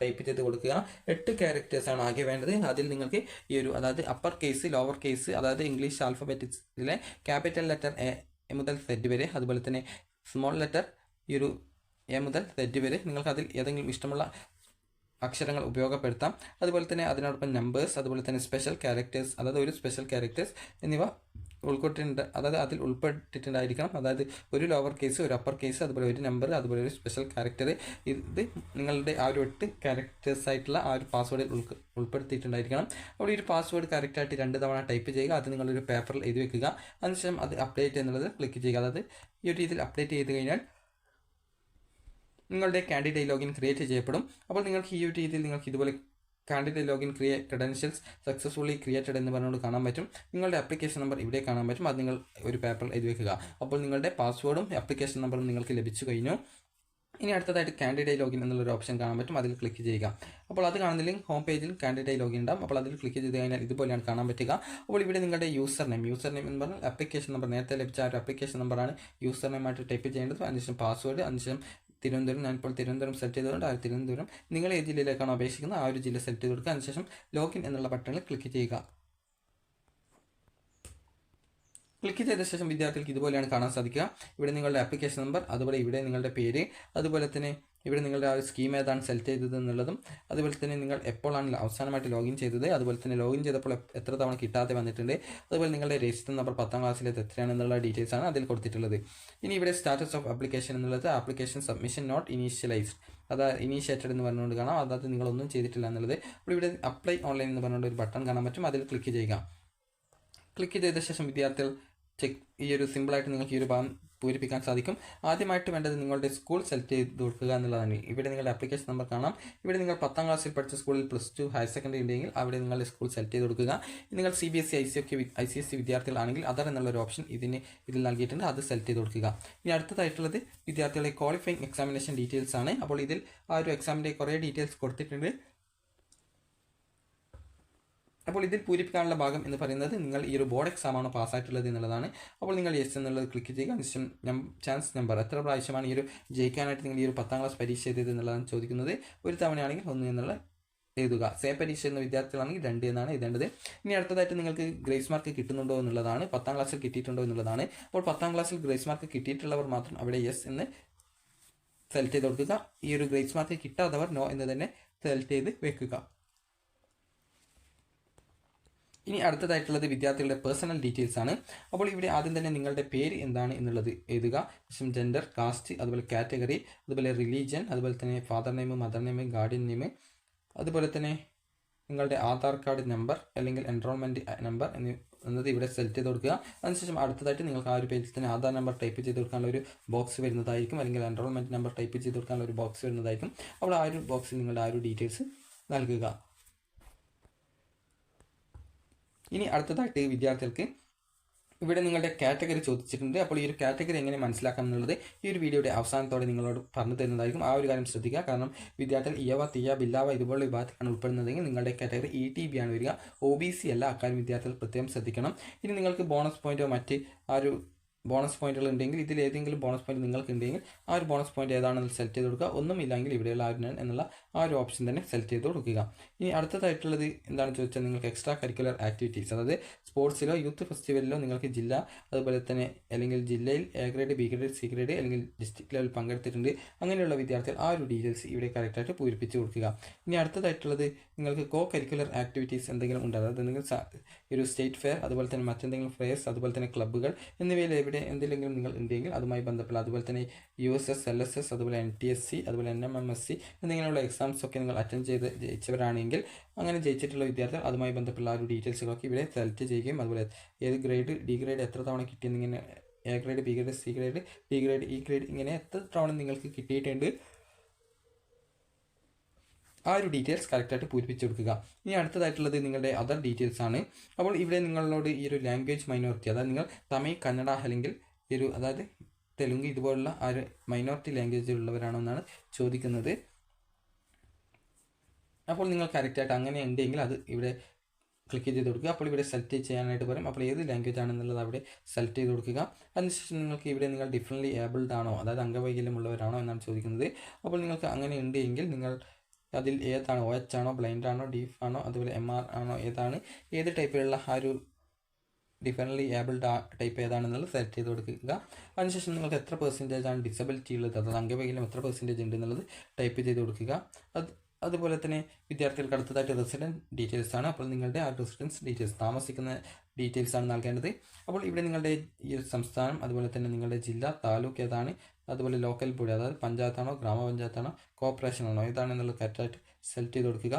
ടൈപ്പ് ചെയ്ത് കൊടുക്കുക. 8 ക്യാരക്ടേഴ്സാണ് ആകെ വേണ്ടത്. അതിൽ നിങ്ങൾക്ക് ഈ ഒരു, അതായത് അപ്പർ കേസ്, ലോവർ കേസ്, അതായത് ഇംഗ്ലീഷ് ആൽഫബറ്റിക്സിലെ ക്യാപിറ്റൽ ലെറ്റർ A മുതൽ Z വരെ, അതുപോലെ തന്നെ സ്മോൾ ലെറ്റർ ഈ ഒരു A മുതൽ Z വരെ നിങ്ങൾക്ക് അതിൽ ഏതെങ്കിലും ഇഷ്ടമുള്ള അക്ഷരങ്ങൾ ഉപയോഗപ്പെടുത്താം. അതുപോലെ തന്നെ അതിനോടൊപ്പം നമ്പേഴ്സ്, അതുപോലെ തന്നെ സ്പെഷ്യൽ ക്യാരക്ടേഴ്സ്, അതായത് ഒരു സ്പെഷ്യൽ ക്യാരക്ടേഴ്സ് എന്നിവ അതായത് അതിൽ ഉൾപ്പെട്ടിട്ടുണ്ടായിരിക്കണം. അതായത് ഒരു ലോവർ കേസ്, ഒരു അപ്പർ കേസ്, അതുപോലെ ഒരു നമ്പർ, അതുപോലെ ഒരു സ്പെഷ്യൽ ക്യാരക്ടർ. ഇത് നിങ്ങളുടെ ആ ഒരു 8 ക്യാരക്ടേഴ്സ് ആയിട്ടുള്ള ആ ഒരു പാസ്വേഡിൽ ഉൾപ്പെടുത്തിയിട്ടുണ്ടായിരിക്കണം. അപ്പോൾ ഈ ഒരു പാസ്വേഡ് കറക്റ്റായിട്ട് 2 തവണ ടൈപ്പ് ചെയ്യുക. അത് നിങ്ങളൊരു പേപ്പറിൽ എഴുതി വെക്കുക. അതിനുശേഷം അത് അപ്ഡേറ്റ് എന്നുള്ളത് ക്ലിക്ക് ചെയ്യുക. അതായത് ഈ ഒരു രീതിയിൽ അപ്ഡേറ്റ് ചെയ്ത് കഴിഞ്ഞാൽ നിങ്ങളുടെ കാൻഡിഡേറ്റ് ലോഗിൻ ക്രിയേറ്റ് ചെയ്യപ്പെടും. അപ്പോൾ നിങ്ങൾക്ക് ഈ ഒരു രീതിയിൽ നിങ്ങൾക്ക് ഇതുപോലെ candidate login credentials successfully created എന്ന് പറഞ്ഞുകൊണ്ട് കാണാൻ പറ്റും. നിങ്ങളുടെ ആപ്ലിക്കേഷൻ നമ്പർ ഇവിടെ കാണാൻ പറ്റും. അത് നിങ്ങൾ ഒരു പേപ്പറിൽ എഴുതി വെക്കുക. അപ്പോൾ നിങ്ങളുടെ പാസ്വേഡും ആപ്ലിക്കേഷൻ നമ്പറും നിങ്ങൾക്ക് ലഭിച്ചു കഴിഞ്ഞു. ഇനി അടുത്തതായിട്ട് കാൻഡിഡേറ്റ് ലോഗിൻ എന്നുള്ളൊരു ഓപ്ഷൻ കാണാൻ പറ്റും. അതിൽ ക്ലിക്ക് ചെയ്യുക. അപ്പോൾ അത് കാണുന്നില്ലെങ്കിൽ ഹോം പേജിൽ കാൻഡിഡേറ്റ് ലോഗിൻ ഉണ്ടാവും. അപ്പോൾ അതിൽ ക്ലിക്ക് ചെയ്ത് കഴിഞ്ഞാൽ ഇതുപോലെയാണ് കാണാൻ പറ്റുക. അപ്പോൾ ഇവിടെ നിങ്ങളുടെ യൂസർ നെയിം എന്ന് പറഞ്ഞാൽ ആപ്ലിക്കേഷൻ നമ്പർ, നേരത്തെ ലഭിച്ച ആ ഒരു ആപ്ലിക്കേഷൻ നമ്പറാണ് യൂസർ നെയിമായിട്ട് ടൈപ്പ് ചെയ്യേണ്ടത്. അതിനുശേഷം പാസ്വേഡ്, അതിനുശേഷം തിരുവനന്തപുരം, ഞാനിപ്പോൾ തിരുവനന്തപുരം സെലക്ട് ചെയ്തുകൊണ്ട് ആ തിരുവനന്തപുരം, നിങ്ങൾ ഏത് ജില്ലയിലേക്കാണോ അപേക്ഷിക്കുന്നത് ആ ഒരു ജില്ല സെലക്ട് ചെയ്ത് കൊടുക്കുക. അതിനുശേഷം ലോഗിൻ എന്നുള്ള ബട്ടണിൽ ക്ലിക്ക് ചെയ്യുക. ക്ലിക്ക് ചെയ്ത ശേഷം വിദ്യാർത്ഥികൾക്ക് ഇതുപോലെയാണ് കാണാൻ സാധിക്കുക. ഇവിടെ നിങ്ങളുടെ ആപ്ലിക്കേഷൻ നമ്പർ, അതുപോലെ ഇവിടെ നിങ്ങളുടെ പേര്, അതുപോലെ തന്നെ ഇവിടെ നിങ്ങളുടെ ആ ഒരു സ്കീം ഏതാണ് സെലക്ട് ചെയ്തത് എന്നുള്ളതും, അതുപോലെ തന്നെ നിങ്ങൾ എപ്പോഴാണ് അവസാനമായിട്ട് ലോഗിൻ ചെയ്തത്, അതുപോലെ തന്നെ ലോഗിൻ ചെയ്തപ്പോൾ എത്ര തവണ കിട്ടാതെ വന്നിട്ടുണ്ട്, അതുപോലെ നിങ്ങളുടെ രജിസ്റ്റർ നമ്പർ 10ാം ക്ലാസ്സിലേത് എത്രയാണെന്നുള്ള ഡീറ്റെയിൽസ് ആണ് അതിൽ കൊടുത്തിട്ടുള്ളത്. ഇനി ഇവിടെ സ്റ്റാറ്റസ് ഓഫ് ആപ്ലിക്കേഷൻ എന്നുള്ളത് ആപ്ലിക്കേഷൻ സബ്മിഷൻ നോട്ട് ഇനീഷ്യലൈസ്ഡ്, അതായത് ഇനീഷ്യേറ്റഡ് എന്ന് പറഞ്ഞുകൊണ്ട് കാണാം, അതായത് നിങ്ങളൊന്നും ചെയ്തിട്ടില്ല എന്നുള്ളത്. അപ്പോൾ ഇവിടെ അപ്ലൈ ഓൺലൈൻ എന്ന് പറഞ്ഞുകൊണ്ട് ഒരു ബട്ടൺ കാണാൻ പറ്റും, അതിൽ ക്ലിക്ക് ചെയ്യുക. ക്ലിക്ക് ചെയ്ത ശേഷം വിദ്യാർത്ഥികൾ ഈ ഒരു സിമ്പിളായിട്ട് നിങ്ങൾക്ക് ഈ ഒരു ഭാഗം പൂരിപ്പിക്കാൻ സാധിക്കും. ആദ്യമായിട്ട് വേണ്ടത് നിങ്ങളുടെ സ്കൂൾ സെലക്ട് ചെയ്ത് കൊടുക്കുക എന്നുള്ളതാണ്. ഇവിടെ നിങ്ങളുടെ ആപ്ലിക്കേഷൻ നമ്പർ കാണാം. ഇവിടെ നിങ്ങൾ 10ാം ക്ലാസ്സിൽ പഠിച്ച സ്കൂളിൽ +2 ഹയർ സെക്കൻഡറി ഉണ്ടെങ്കിൽ അവിടെ നിങ്ങളുടെ സ്കൂൾ സെലക്ട് ചെയ്ത് കൊടുക്കുക. നിങ്ങൾ CBSE ICSE വിദ്യാർത്ഥികളാണെങ്കിൽ അതർ എന്നുള്ളൊരു ഓപ്ഷൻ ഇതിൽ നൽകിയിട്ടുണ്ട്, അത് സെലക്ട് ചെയ്ത് കൊടുക്കുക. ഇനി അടുത്തതായിട്ടുള്ളത് വിദ്യാർത്ഥികളെ ക്വാളിഫയിങ് എക്സാമിനേഷൻ ഡീറ്റെയിൽസ് ആണ്. അപ്പോൾ ഇതിൽ ആ ഒരു എക്സാമിൻ്റെ കുറേ ഡീറ്റെയിൽസ് കൊടുത്തിട്ടുണ്ട്. അപ്പോൾ ഇതിൽ പൂരിപ്പിക്കാനുള്ള ഭാഗം എന്ന് പറയുന്നത് നിങ്ങൾ ഈ ഒരു ബോർഡ് എക്സാമാണ് പാസ്സായിട്ടുള്ളത് എന്നുള്ളതാണ്. അപ്പോൾ നിങ്ങൾ യെസ് എന്നുള്ളത് ക്ലിക്ക് ചെയ്യുക. അതിനുശേഷം ചാൻസ് നമ്പർ എത്ര പ്രാവശ്യമാണ് ഈ ഒരു ജയിക്കാനായിട്ട് നിങ്ങൾ ഈ ഒരു 10ാം ക്ലാസ് പരീക്ഷ എഴുതിയത് എന്നുള്ളതാണ് ചോദിക്കുന്നത്. ഒരു തവണയാണെങ്കിൽ 1 എന്നുള്ള എഴുതുക. സേം പരീക്ഷ എന്ന വിദ്യാർത്ഥികളാണെങ്കിൽ 2 എന്നാണ് എഴുതേണ്ടത്. ഇനി അടുത്തതായിട്ട് നിങ്ങൾക്ക് ഗ്രേസ് മാർക്ക് കിട്ടുന്നുണ്ടോ എന്നുള്ളതാണ്, 10ാം ക്ലാസ്സിൽ കിട്ടിയിട്ടുണ്ടോ എന്നുള്ളതാണ്. അപ്പോൾ 10ാം ക്ലാസ്സിൽ ഗ്രേസ് മാർക്ക് കിട്ടിയിട്ടുള്ളവർ മാത്രം അവിടെ യെസ് എന്ന് സെലക്ട് ചെയ്ത് കൊടുക്കുക. ഈ ഒരു ഗ്രേസ് മാർക്ക് കിട്ടാത്തവർ നോ എന്ന് തന്നെ സെലക്ട് ചെയ്ത് വെക്കുക. ഇനി അടുത്തതായിട്ടുള്ളത് വിദ്യാർത്ഥികളുടെ പേഴ്സണൽ ഡീറ്റെയിൽസ് ആണ്. അപ്പോൾ ഇവിടെ ആദ്യം തന്നെ നിങ്ങളുടെ പേര് എന്താണ് എന്നുള്ളത് എഴുതുക. ശേഷം ജെൻഡർ, കാസ്റ്റ്, അതുപോലെ കാറ്റഗറി, അതുപോലെ റിലീജിയൻ, അതുപോലെ തന്നെ father name, mother name, guardian name, അതുപോലെ തന്നെ നിങ്ങളുടെ ആധാർ കാർഡ് നമ്പർ അല്ലെങ്കിൽ എൻറോൾമെൻറ്റ് നമ്പർ എന്നത് ഇവിടെ സെലക്ട് ചെയ്ത് കൊടുക്കുക. അതിനുശേഷം അടുത്തതായിട്ട് നിങ്ങൾക്ക് ആ ഒരു പേജിൽ തന്നെ ആധാർ നമ്പർ ടൈപ്പ് ചെയ്ത് കൊടുക്കാനുള്ള ഒരു ബോക്സ് വരുന്നതായിരിക്കും, അല്ലെങ്കിൽ എൻറോൾമെൻറ്റ് നമ്പർ ടൈപ്പ് ചെയ്ത് കൊടുക്കാനുള്ള ഒരു ബോക്സ് വരുന്നതായിരിക്കും. അപ്പോൾ ആ ഒരു ബോക്സിൽ നിങ്ങളുടെ ആ ഒരു ഡീറ്റെയിൽസ് നൽകുക. ഇനി അടുത്തതായിട്ട് വിദ്യാർത്ഥികൾക്ക് ഇവിടെ നിങ്ങളുടെ കാറ്റഗറി ചോദിച്ചിട്ടുണ്ട്. അപ്പോൾ ഈ ഒരു കാറ്റഗറി എങ്ങനെ മനസ്സിലാക്കാം എന്നുള്ളത് ഈ ഒരു വീഡിയോയുടെ അവസാനത്തോടെ നിങ്ങളോട് പറഞ്ഞു തരുന്നതായിരിക്കും. ആ ഒരു കാര്യം ശ്രദ്ധിക്കുക. കാരണം വിദ്യാർത്ഥികൾ ഇയവ, തീയ, ബില്ലാവ ഇതുപോലുള്ള വിഭാഗത്തിലാണ് ഉൾപ്പെടുന്നതെങ്കിൽ നിങ്ങളുടെ കാറ്റഗറി ETB ആണ് വരിക, OBC അല്ല. അക്കാര്യം വിദ്യാർത്ഥികൾ പ്രത്യേകം ശ്രദ്ധിക്കണം. ഇനി നിങ്ങൾക്ക് ബോണസ് പോയിന്റോ മറ്റ് ആ ഒരു ബോണസ് പോയിന്റുകൾ ഉണ്ടെങ്കിൽ ഇതിൽ ഏതെങ്കിലും ബോണസ് പോയിന്റ് നിങ്ങൾക്ക് ഉണ്ടെങ്കിൽ ആ ഒരു ബോണസ് പോയിന്റ് ഏതാണെന്ന് സെലക്ട് ചെയ്ത് കൊടുക്കുക. ഒന്നുമില്ലെങ്കിൽ ഇവിടെയുള്ള എന്നുള്ള ആ ഒരു ഓപ്ഷൻ തന്നെ സെലക്ട് ചെയ്ത് കൊടുക്കുക. ഇനി അടുത്തതായിട്ടുള്ളത് എന്താണെന്ന് ചോദിച്ചാൽ നിങ്ങൾക്ക് എക്സ്ട്രാ കരിക്കുലർ ആക്ടിവിറ്റീസ്, അതായത് സ്പോർട്സിലോ യൂത്ത് ഫെസ്റ്റിവലിലോ നിങ്ങൾക്ക് ജില്ല, അതുപോലെ തന്നെ അല്ലെങ്കിൽ ജില്ലയിൽ A grade, B grade, C grade അല്ലെങ്കിൽ ഡിസ്ട്രിക്ട് ലെവൽ പങ്കെടുത്തിട്ടുണ്ട്. അങ്ങനെയുള്ള വിദ്യാർത്ഥികൾ ആ ഒരു ഡീറ്റെയിൽസ് ഇവിടെ കറക്റ്റായിട്ട് പൂരിപ്പിച്ച് കൊടുക്കുക. ഇനി അടുത്തതായിട്ടുള്ളത് നിങ്ങൾക്ക് കോ കരിക്കുലർ ആക്ടിവിറ്റീസ് എന്തെങ്കിലും ഉണ്ട്, അതായത് നിങ്ങൾ ഒരു സ്റ്റേറ്റ് ഫെയർ, അതുപോലെ തന്നെ മറ്റെന്തെങ്കിലും ഫെയർസ്, അതുപോലെ തന്നെ ക്ലബ്ബുകൾ എന്നിവയിൽ എന്തെങ്കിലും നിങ്ങൾ ഉണ്ടെങ്കിൽ അതുമായി ബന്ധപ്പെട്ട, അതുപോലെ തന്നെ USS, LSS, അതുപോലെ NTSC, അതുപോലെ NMMSC എന്നിങ്ങനെയുള്ള എക്സാംസ് ഒക്കെ നിങ്ങൾ അറ്റൻഡ് ചെയ്ത് ജയിച്ചവരാണെങ്കിൽ അങ്ങനെ ജയിച്ചിട്ടുള്ള വിദ്യാർത്ഥികൾ അതുമായി ബന്ധപ്പെട്ട ആ ഒരു ഡീറ്റെയിൽസുകളൊക്കെ ഇവിടെ സെലക്ട് ചെയ്യുകയും അതുപോലെ ഏത് ഗ്രേഡ്, D ഗ്രേഡ് എത്ര തവണ കിട്ടിയെന്നിങ്ങനെ A grade, B grade, C grade, D grade, E grade ഇങ്ങനെ എത്ര തവണ നിങ്ങൾക്ക് കിട്ടിയിട്ടുണ്ട് ആ ഒരു ഡീറ്റെയിൽസ് കറക്റ്റായിട്ട് പൂരിപ്പിച്ച് കൊടുക്കുക. ഇനി അടുത്തതായിട്ടുള്ളത് നിങ്ങളുടെ അതർ ഡീറ്റെയിൽസ് ആണ്. അപ്പോൾ ഇവിടെ നിങ്ങളോട് ഈ ഒരു ലാംഗ്വേജ് മൈനോറിറ്റി, അതായത് നിങ്ങൾ തമിഴ്, കന്നഡ അല്ലെങ്കിൽ അതായത് തെലുങ്ക് ഇതുപോലുള്ള ആ ഒരു മൈനോറിറ്റി ലാംഗ്വേജിലുള്ളവരാണോ എന്നാണ് ചോദിക്കുന്നത്. അപ്പോൾ നിങ്ങൾ കറക്റ്റായിട്ട് അങ്ങനെ ഉണ്ടെങ്കിൽ അത് ഇവിടെ ക്ലിക്ക് ചെയ്ത് കൊടുക്കുക. അപ്പോൾ ഇവിടെ സെലക്ട് ചെയ്യാനായിട്ട് പറയും. അപ്പോൾ ഏത് ലാംഗ്വേജ് ആണെന്നുള്ളത് അവിടെ സെലക്ട് ചെയ്ത് കൊടുക്കുക. അതിനുശേഷം നിങ്ങൾക്ക് ഇവിടെ നിങ്ങൾ ഡിഫറൻ്റ്ലി ഏബിൾഡ് ആണോ, അതായത് അംഗവൈകല്യമുള്ളവരാണോ എന്നാണ് ചോദിക്കുന്നത്. അപ്പോൾ നിങ്ങൾക്ക് അങ്ങനെ ഉണ്ടെങ്കിൽ നിങ്ങൾ അതിൽ ഏതാണ്, OH ആണോ, ബ്ലൈൻഡ് ആണോ, ഡീഫ് ആണോ, അതുപോലെ MR ആണോ, ഏത് ടൈപ്പിലുള്ള ആ ഒരു ഡിഫറൻ്റ്ലി ഏബിൾഡ് ടൈപ്പ് ഏതാണെന്നുള്ളത് സെലക്ട് ചെയ്ത് കൊടുക്കുക. അതിനുശേഷം നിങ്ങൾക്ക് എത്ര % ആണ് ഡിസബിലിറ്റി ഉള്ളത്, അതായത് അംഗവൈകല്യം എത്ര % ഉണ്ട് എന്നുള്ളത് ടൈപ്പ് ചെയ്ത് കൊടുക്കുക. അതുപോലെ തന്നെ വിദ്യാർത്ഥികൾക്ക് അടുത്തതായിട്ട് റെസിഡൻറ്റ് ഡീറ്റെയിൽസ് ആണ്. അപ്പോൾ നിങ്ങളുടെ ആ റെസിഡൻസ് ഡീറ്റെയിൽസ്, താമസിക്കുന്ന ഡീറ്റെയിൽസ് ആണ് നൽകേണ്ടത്. അപ്പോൾ ഇവിടെ നിങ്ങളുടെ ഈ സംസ്ഥാനം, അതുപോലെ തന്നെ നിങ്ങളുടെ ജില്ല, താലൂക്ക് ഏതാണ്, അതുപോലെ ലോക്കൽ ബോഡി, അതായത് പഞ്ചായത്താണോ, ഗ്രാമപഞ്ചായത്താണോ, കോർപ്പറേഷൻ ആണോ, ഏതാണെന്നുള്ളത് കറക്റ്റായിട്ട് സെലക്ട് ചെയ്ത് കൊടുക്കുക.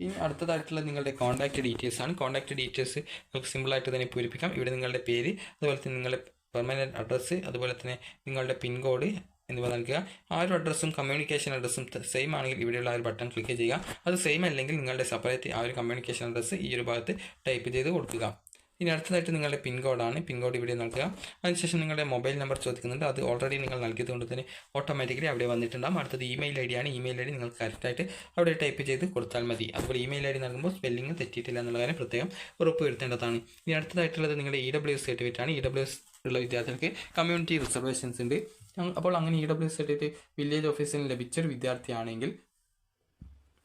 ഇനി അടുത്തതായിട്ടുള്ള നിങ്ങളുടെ കോൺടാക്റ്റ് ഡീറ്റെയിൽസ് ആണ്. കോൺടാക്റ്റ് ഡീറ്റെയിൽസ് നമുക്ക് സിമ്പിളായിട്ട് തന്നെ പൂരിപ്പിക്കാം. ഇവിടെ നിങ്ങളുടെ പേര്, അതുപോലെ തന്നെ നിങ്ങളുടെ പെർമനൻറ്റ് അഡ്രസ്സ്, അതുപോലെ തന്നെ നിങ്ങളുടെ പിൻകോഡ് എന്നിവ നൽകുക. ആ ഒരു അഡ്രസ്സും കമ്മ്യൂണിക്കേഷൻ അഡ്രസ്സും സെയിം ആണെങ്കിൽ ഇവിടെയുള്ള ആ ഒരു ബട്ടൺ ക്ലിക്ക് ചെയ്യുക. അത് സെയിം അല്ലെങ്കിൽ നിങ്ങളുടെ സെപ്പറേറ്റ് ആ ഒരു കമ്മ്യൂണിക്കേഷൻ അഡ്രസ്സ് ഈ ഒരു ഭാഗത്ത് ടൈപ്പ് ചെയ്ത് കൊടുക്കുക. ഇനി അടുത്തതായിട്ട് നിങ്ങളുടെ പിൻകോഡാണ്. പിൻകോഡ് ഇവിടെ നൽകുക. അതിനുശേഷം നിങ്ങളുടെ മൊബൈൽ നമ്പർ ചോദിക്കുന്നുണ്ട്. അത് ഓൾറെഡി നിങ്ങൾ നൽകിയതുകൊണ്ട് തന്നെ ഓട്ടോമാറ്റിക്കലി അവിടെ വന്നിട്ടുണ്ടാകും. അടുത്തത് ഇമെയിൽ ID ആണ്. ഇമെയിൽ ID നിങ്ങൾക്ക് കറക്റ്റായിട്ട് അവിടെ ടൈപ്പ് ചെയ്ത് കൊടുത്താൽ മതി. അതുപോലെ ഇമെയിൽ ID നൽകുമ്പോൾ സ്പെല്ലിംഗ് തെറ്റിയിട്ടില്ല എന്നുള്ള കാര്യം പ്രത്യേകം ഉറപ്പ് വരുത്തേണ്ടതാണ്. ഇനി അടുത്തതായിട്ടുള്ളത് നിങ്ങളുടെ EWS സർട്ടിഫിക്കറ്റ് ആണ്. EWS ഉള്ള വിദ്യാർത്ഥികൾക്ക് കമ്മ്യൂണിറ്റി റിസർവേഷൻസ് ഉണ്ട്. അപ്പോൾ അങ്ങനെ EWS സർട്ടിഫിക്കറ്റ് വില്ലേജ് ഓഫീസിൽ ലഭിച്ചൊരു വിദ്യാർത്ഥിയാണെങ്കിൽ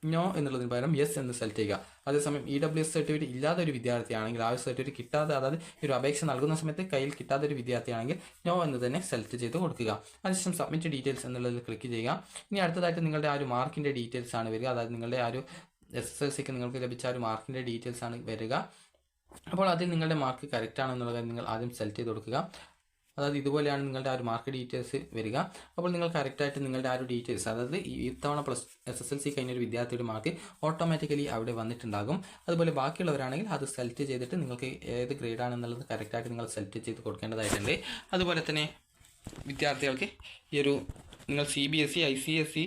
നോ എന്നുള്ളതിന് പകരം യെസ് എന്ന് സെലക്ട് ചെയ്യുക. അതേസമയം EWS സർട്ടിഫിക്കറ്റ് ഇല്ലാത്ത ഒരു വിദ്യാർത്ഥിയാണെങ്കിൽ, ആ ഒരു സർട്ടിഫിക്കറ്റ് കിട്ടാതെ, അതായത് ഒരു അപേക്ഷ നൽകുന്ന സമയത്ത് കയ്യിൽ കിട്ടാത്ത ഒരു വിദ്യാർത്ഥിയാണെങ്കിൽ നോ എന്ന് തന്നെ സെലക്ട് ചെയ്ത് കൊടുക്കുക. അതിനുശേഷം സബ്മിറ്റ് ഡീറ്റെയിൽസ് എന്നുള്ളതിൽ ക്ലിക്ക് ചെയ്യുക. ഇനി അടുത്തതായിട്ട് നിങ്ങളുടെ ആ ഒരു മാർക്കിൻ്റെ ഡീറ്റെയിൽസ് ആണ് വരിക. അതായത് നിങ്ങളുടെ ആ ഒരു SSLCക്ക് നിങ്ങൾക്ക് ലഭിച്ച ആ ഒരു മാർക്കിൻ്റെ ഡീറ്റെയിൽസ് ആണ് വരിക. അപ്പോൾ അതിൽ നിങ്ങളുടെ മാർക്ക് കറക്റ്റ് ആണെന്നുള്ള കാര്യം നിങ്ങൾ ആദ്യം സെലക്ട് ചെയ്ത് കൊടുക്കുക. അതായത് ഇതുപോലെയാണ് നിങ്ങളുടെ ആ ഒരു മാർക്ക് ഡീറ്റെയിൽസ് വരിക. അപ്പോൾ നിങ്ങൾ കറക്റ്റായിട്ട് നിങ്ങളുടെ ആ ഒരു ഡീറ്റെയിൽസ്, അതായത് ഈ തവണ SSLC കഴിഞ്ഞൊരു വിദ്യാർത്ഥിയുടെ മാർക്ക് ഓട്ടോമാറ്റിക്കലി അവിടെ വന്നിട്ടുണ്ടാകും. അതുപോലെ ബാക്കിയുള്ളവരാണെങ്കിൽ അത് സെലക്ട് ചെയ്തിട്ട് നിങ്ങൾക്ക് ഏത് ഗ്രേഡാണെന്നുള്ളത് കറക്റ്റായിട്ട് നിങ്ങൾ സെലക്ട് ചെയ്ത് കൊടുക്കേണ്ടതായിട്ടുണ്ട്. അതുപോലെ തന്നെ വിദ്യാർത്ഥികൾക്ക് ഈ ഒരു നിങ്ങൾ CBSE ICSE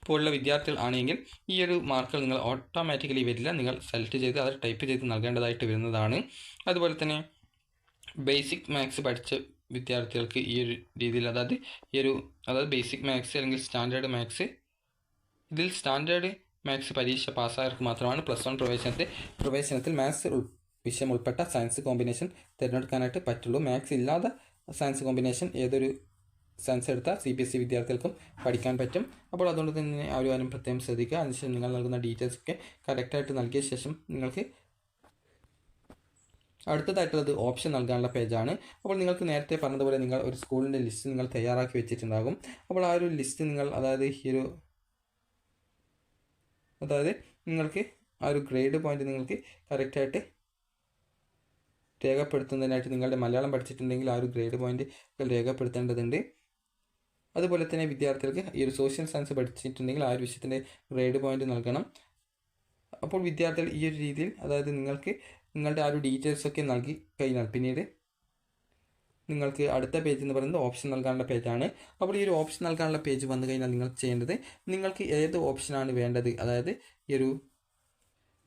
പോലുള്ള വിദ്യാർത്ഥികൾ ആണെങ്കിൽ ഈ ഒരു മാർക്കുകൾ നിങ്ങൾ ഓട്ടോമാറ്റിക്കലി വരില്ല, നിങ്ങൾ സെലക്ട് ചെയ്ത് അത് ടൈപ്പ് ചെയ്ത് നൽകേണ്ടതായിട്ട് വരുന്നതാണ്. അതുപോലെ തന്നെ ബേസിക് മാത്സ് പഠിച്ച വിദ്യാർത്ഥികൾക്ക് ഈ ഒരു രീതിയിൽ, അതായത് ബേസിക് മാത്സ് അല്ലെങ്കിൽ സ്റ്റാൻഡേർഡ് മാത്സ്, ഇതിൽ സ്റ്റാൻഡേർഡ് മാത്സ് പരീക്ഷ പാസ്സായവർക്ക് മാത്രമാണ് +1 പ്രവേശനത്തിൽ മാത്സ് വിഷയം ഉൾപ്പെട്ട സയൻസ് കോമ്പിനേഷൻ തിരഞ്ഞെടുക്കാനായിട്ട് പറ്റുള്ളൂ. മാത്സ് ഇല്ലാതെ സയൻസ് കോമ്പിനേഷൻ ഏതൊരു സയൻസ് എടുത്ത CBSE വിദ്യാർത്ഥികൾക്കും പഠിക്കാൻ പറ്റും. അപ്പോൾ അതുകൊണ്ട് തന്നെ ആ ഒരു കാര്യം പ്രത്യേകം ശ്രദ്ധിക്കുക. അതിനുശേഷം നിങ്ങൾ നൽകുന്ന ഡീറ്റെയിൽസ് ഒക്കെ കറക്റ്റായിട്ട് നൽകിയ ശേഷം നിങ്ങൾക്ക് അടുത്തതായിട്ടുള്ളത് ഓപ്ഷൻ നൽകാനുള്ള പേജാണ്. അപ്പോൾ നിങ്ങൾക്ക് നേരത്തെ പറഞ്ഞതുപോലെ നിങ്ങൾ ഒരു സ്കൂളിൻ്റെ ലിസ്റ്റ് നിങ്ങൾ തയ്യാറാക്കി വെച്ചിട്ടുണ്ടാകും. അപ്പോൾ ആ ഒരു ലിസ്റ്റ് നിങ്ങൾ അതായത് നിങ്ങൾക്ക് ആ ഒരു ഗ്രേഡ് പോയിന്റ് നിങ്ങൾക്ക് കറക്റ്റായിട്ട് രേഖപ്പെടുത്തുന്നതിനായിട്ട് നിങ്ങളുടെ മലയാളം പഠിച്ചിട്ടുണ്ടെങ്കിൽ ആ ഒരു ഗ്രേഡ് പോയിന്റ് രേഖപ്പെടുത്തേണ്ടതുണ്ട്. അതുപോലെ തന്നെ വിദ്യാർത്ഥികൾക്ക് ഈ ഒരു സോഷ്യൽ സയൻസ് പഠിച്ചിട്ടുണ്ടെങ്കിൽ ആ ഒരു വിഷയത്തിൻ്റെ ഗ്രേഡ് പോയിന്റ് നൽകണം. അപ്പോൾ വിദ്യാർത്ഥികൾ ഈ ഒരു രീതിയിൽ, അതായത് നിങ്ങൾക്ക് നിങ്ങളുടെ ആ ഒരു ഡീറ്റെയിൽസ് ഒക്കെ നൽകി കഴിഞ്ഞാൽ പിന്നീട് നിങ്ങൾക്ക് അടുത്ത പേജ് എന്ന് പറയുന്നത് ഓപ്ഷൻ നൽകാനുള്ള പേജാണ്. അപ്പോൾ ഈ ഒരു ഓപ്ഷൻ നൽകാനുള്ള പേജ് വന്നു കഴിഞ്ഞാൽ നിങ്ങൾ ചെയ്യേണ്ടത്, നിങ്ങൾക്ക് ഏത് ഓപ്ഷനാണ് വേണ്ടത്, അതായത് ഈ ഒരു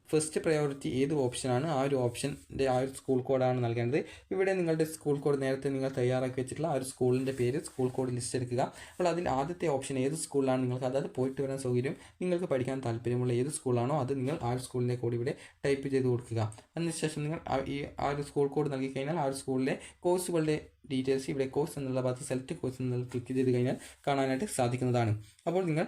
ഫസ്റ്റ് പ്രയോറിറ്റി ഏത് ഓപ്ഷനാണ് ആ ഒരു ഓപ്ഷൻ്റെ ആ ഒരു സ്കൂൾ കോഡാണ് നൽകേണ്ടത്. ഇവിടെ നിങ്ങളുടെ സ്കൂൾ കോഡ് നേരത്തെ നിങ്ങൾ തയ്യാറാക്കി വെച്ചിട്ടുള്ള ആ ഒരു സ്കൂളിൻ്റെ പേര്, സ്കൂൾ കോഡ് ലിസ്റ്റ് എടുക്കുക. അപ്പോൾ അതിൽ ആദ്യത്തെ ഓപ്ഷൻ ഏത് സ്കൂളിലാണ് നിങ്ങൾക്ക്, അതായത് പോയിട്ട് വരാൻ സൗകര്യം, നിങ്ങൾക്ക് പഠിക്കാൻ താല്പര്യമുള്ള ഏത് സ്കൂളാണോ അത് നിങ്ങൾ ആ ഒരു സ്കൂളിൻ്റെ കോഡ് ഇവിടെ ടൈപ്പ് ചെയ്ത് കൊടുക്കുക. അതിനുശേഷം നിങ്ങൾ ആ ഒരു സ്കൂൾ കോഡ് നൽകി കഴിഞ്ഞാൽ ആ ഒരു സ്കൂളിലെ കോഴ്സുകളുടെ ഡീറ്റെയിൽസ് ഇവിടെ കോഴ്സ് എന്നുള്ള ഭാഗത്ത് സെലക്ട് കോഴ്സ് എന്നുള്ള ക്ലിക്ക് ചെയ്ത് കഴിഞ്ഞാൽ കാണാനായിട്ട് സാധിക്കുന്നതാണ്. അപ്പോൾ നിങ്ങൾ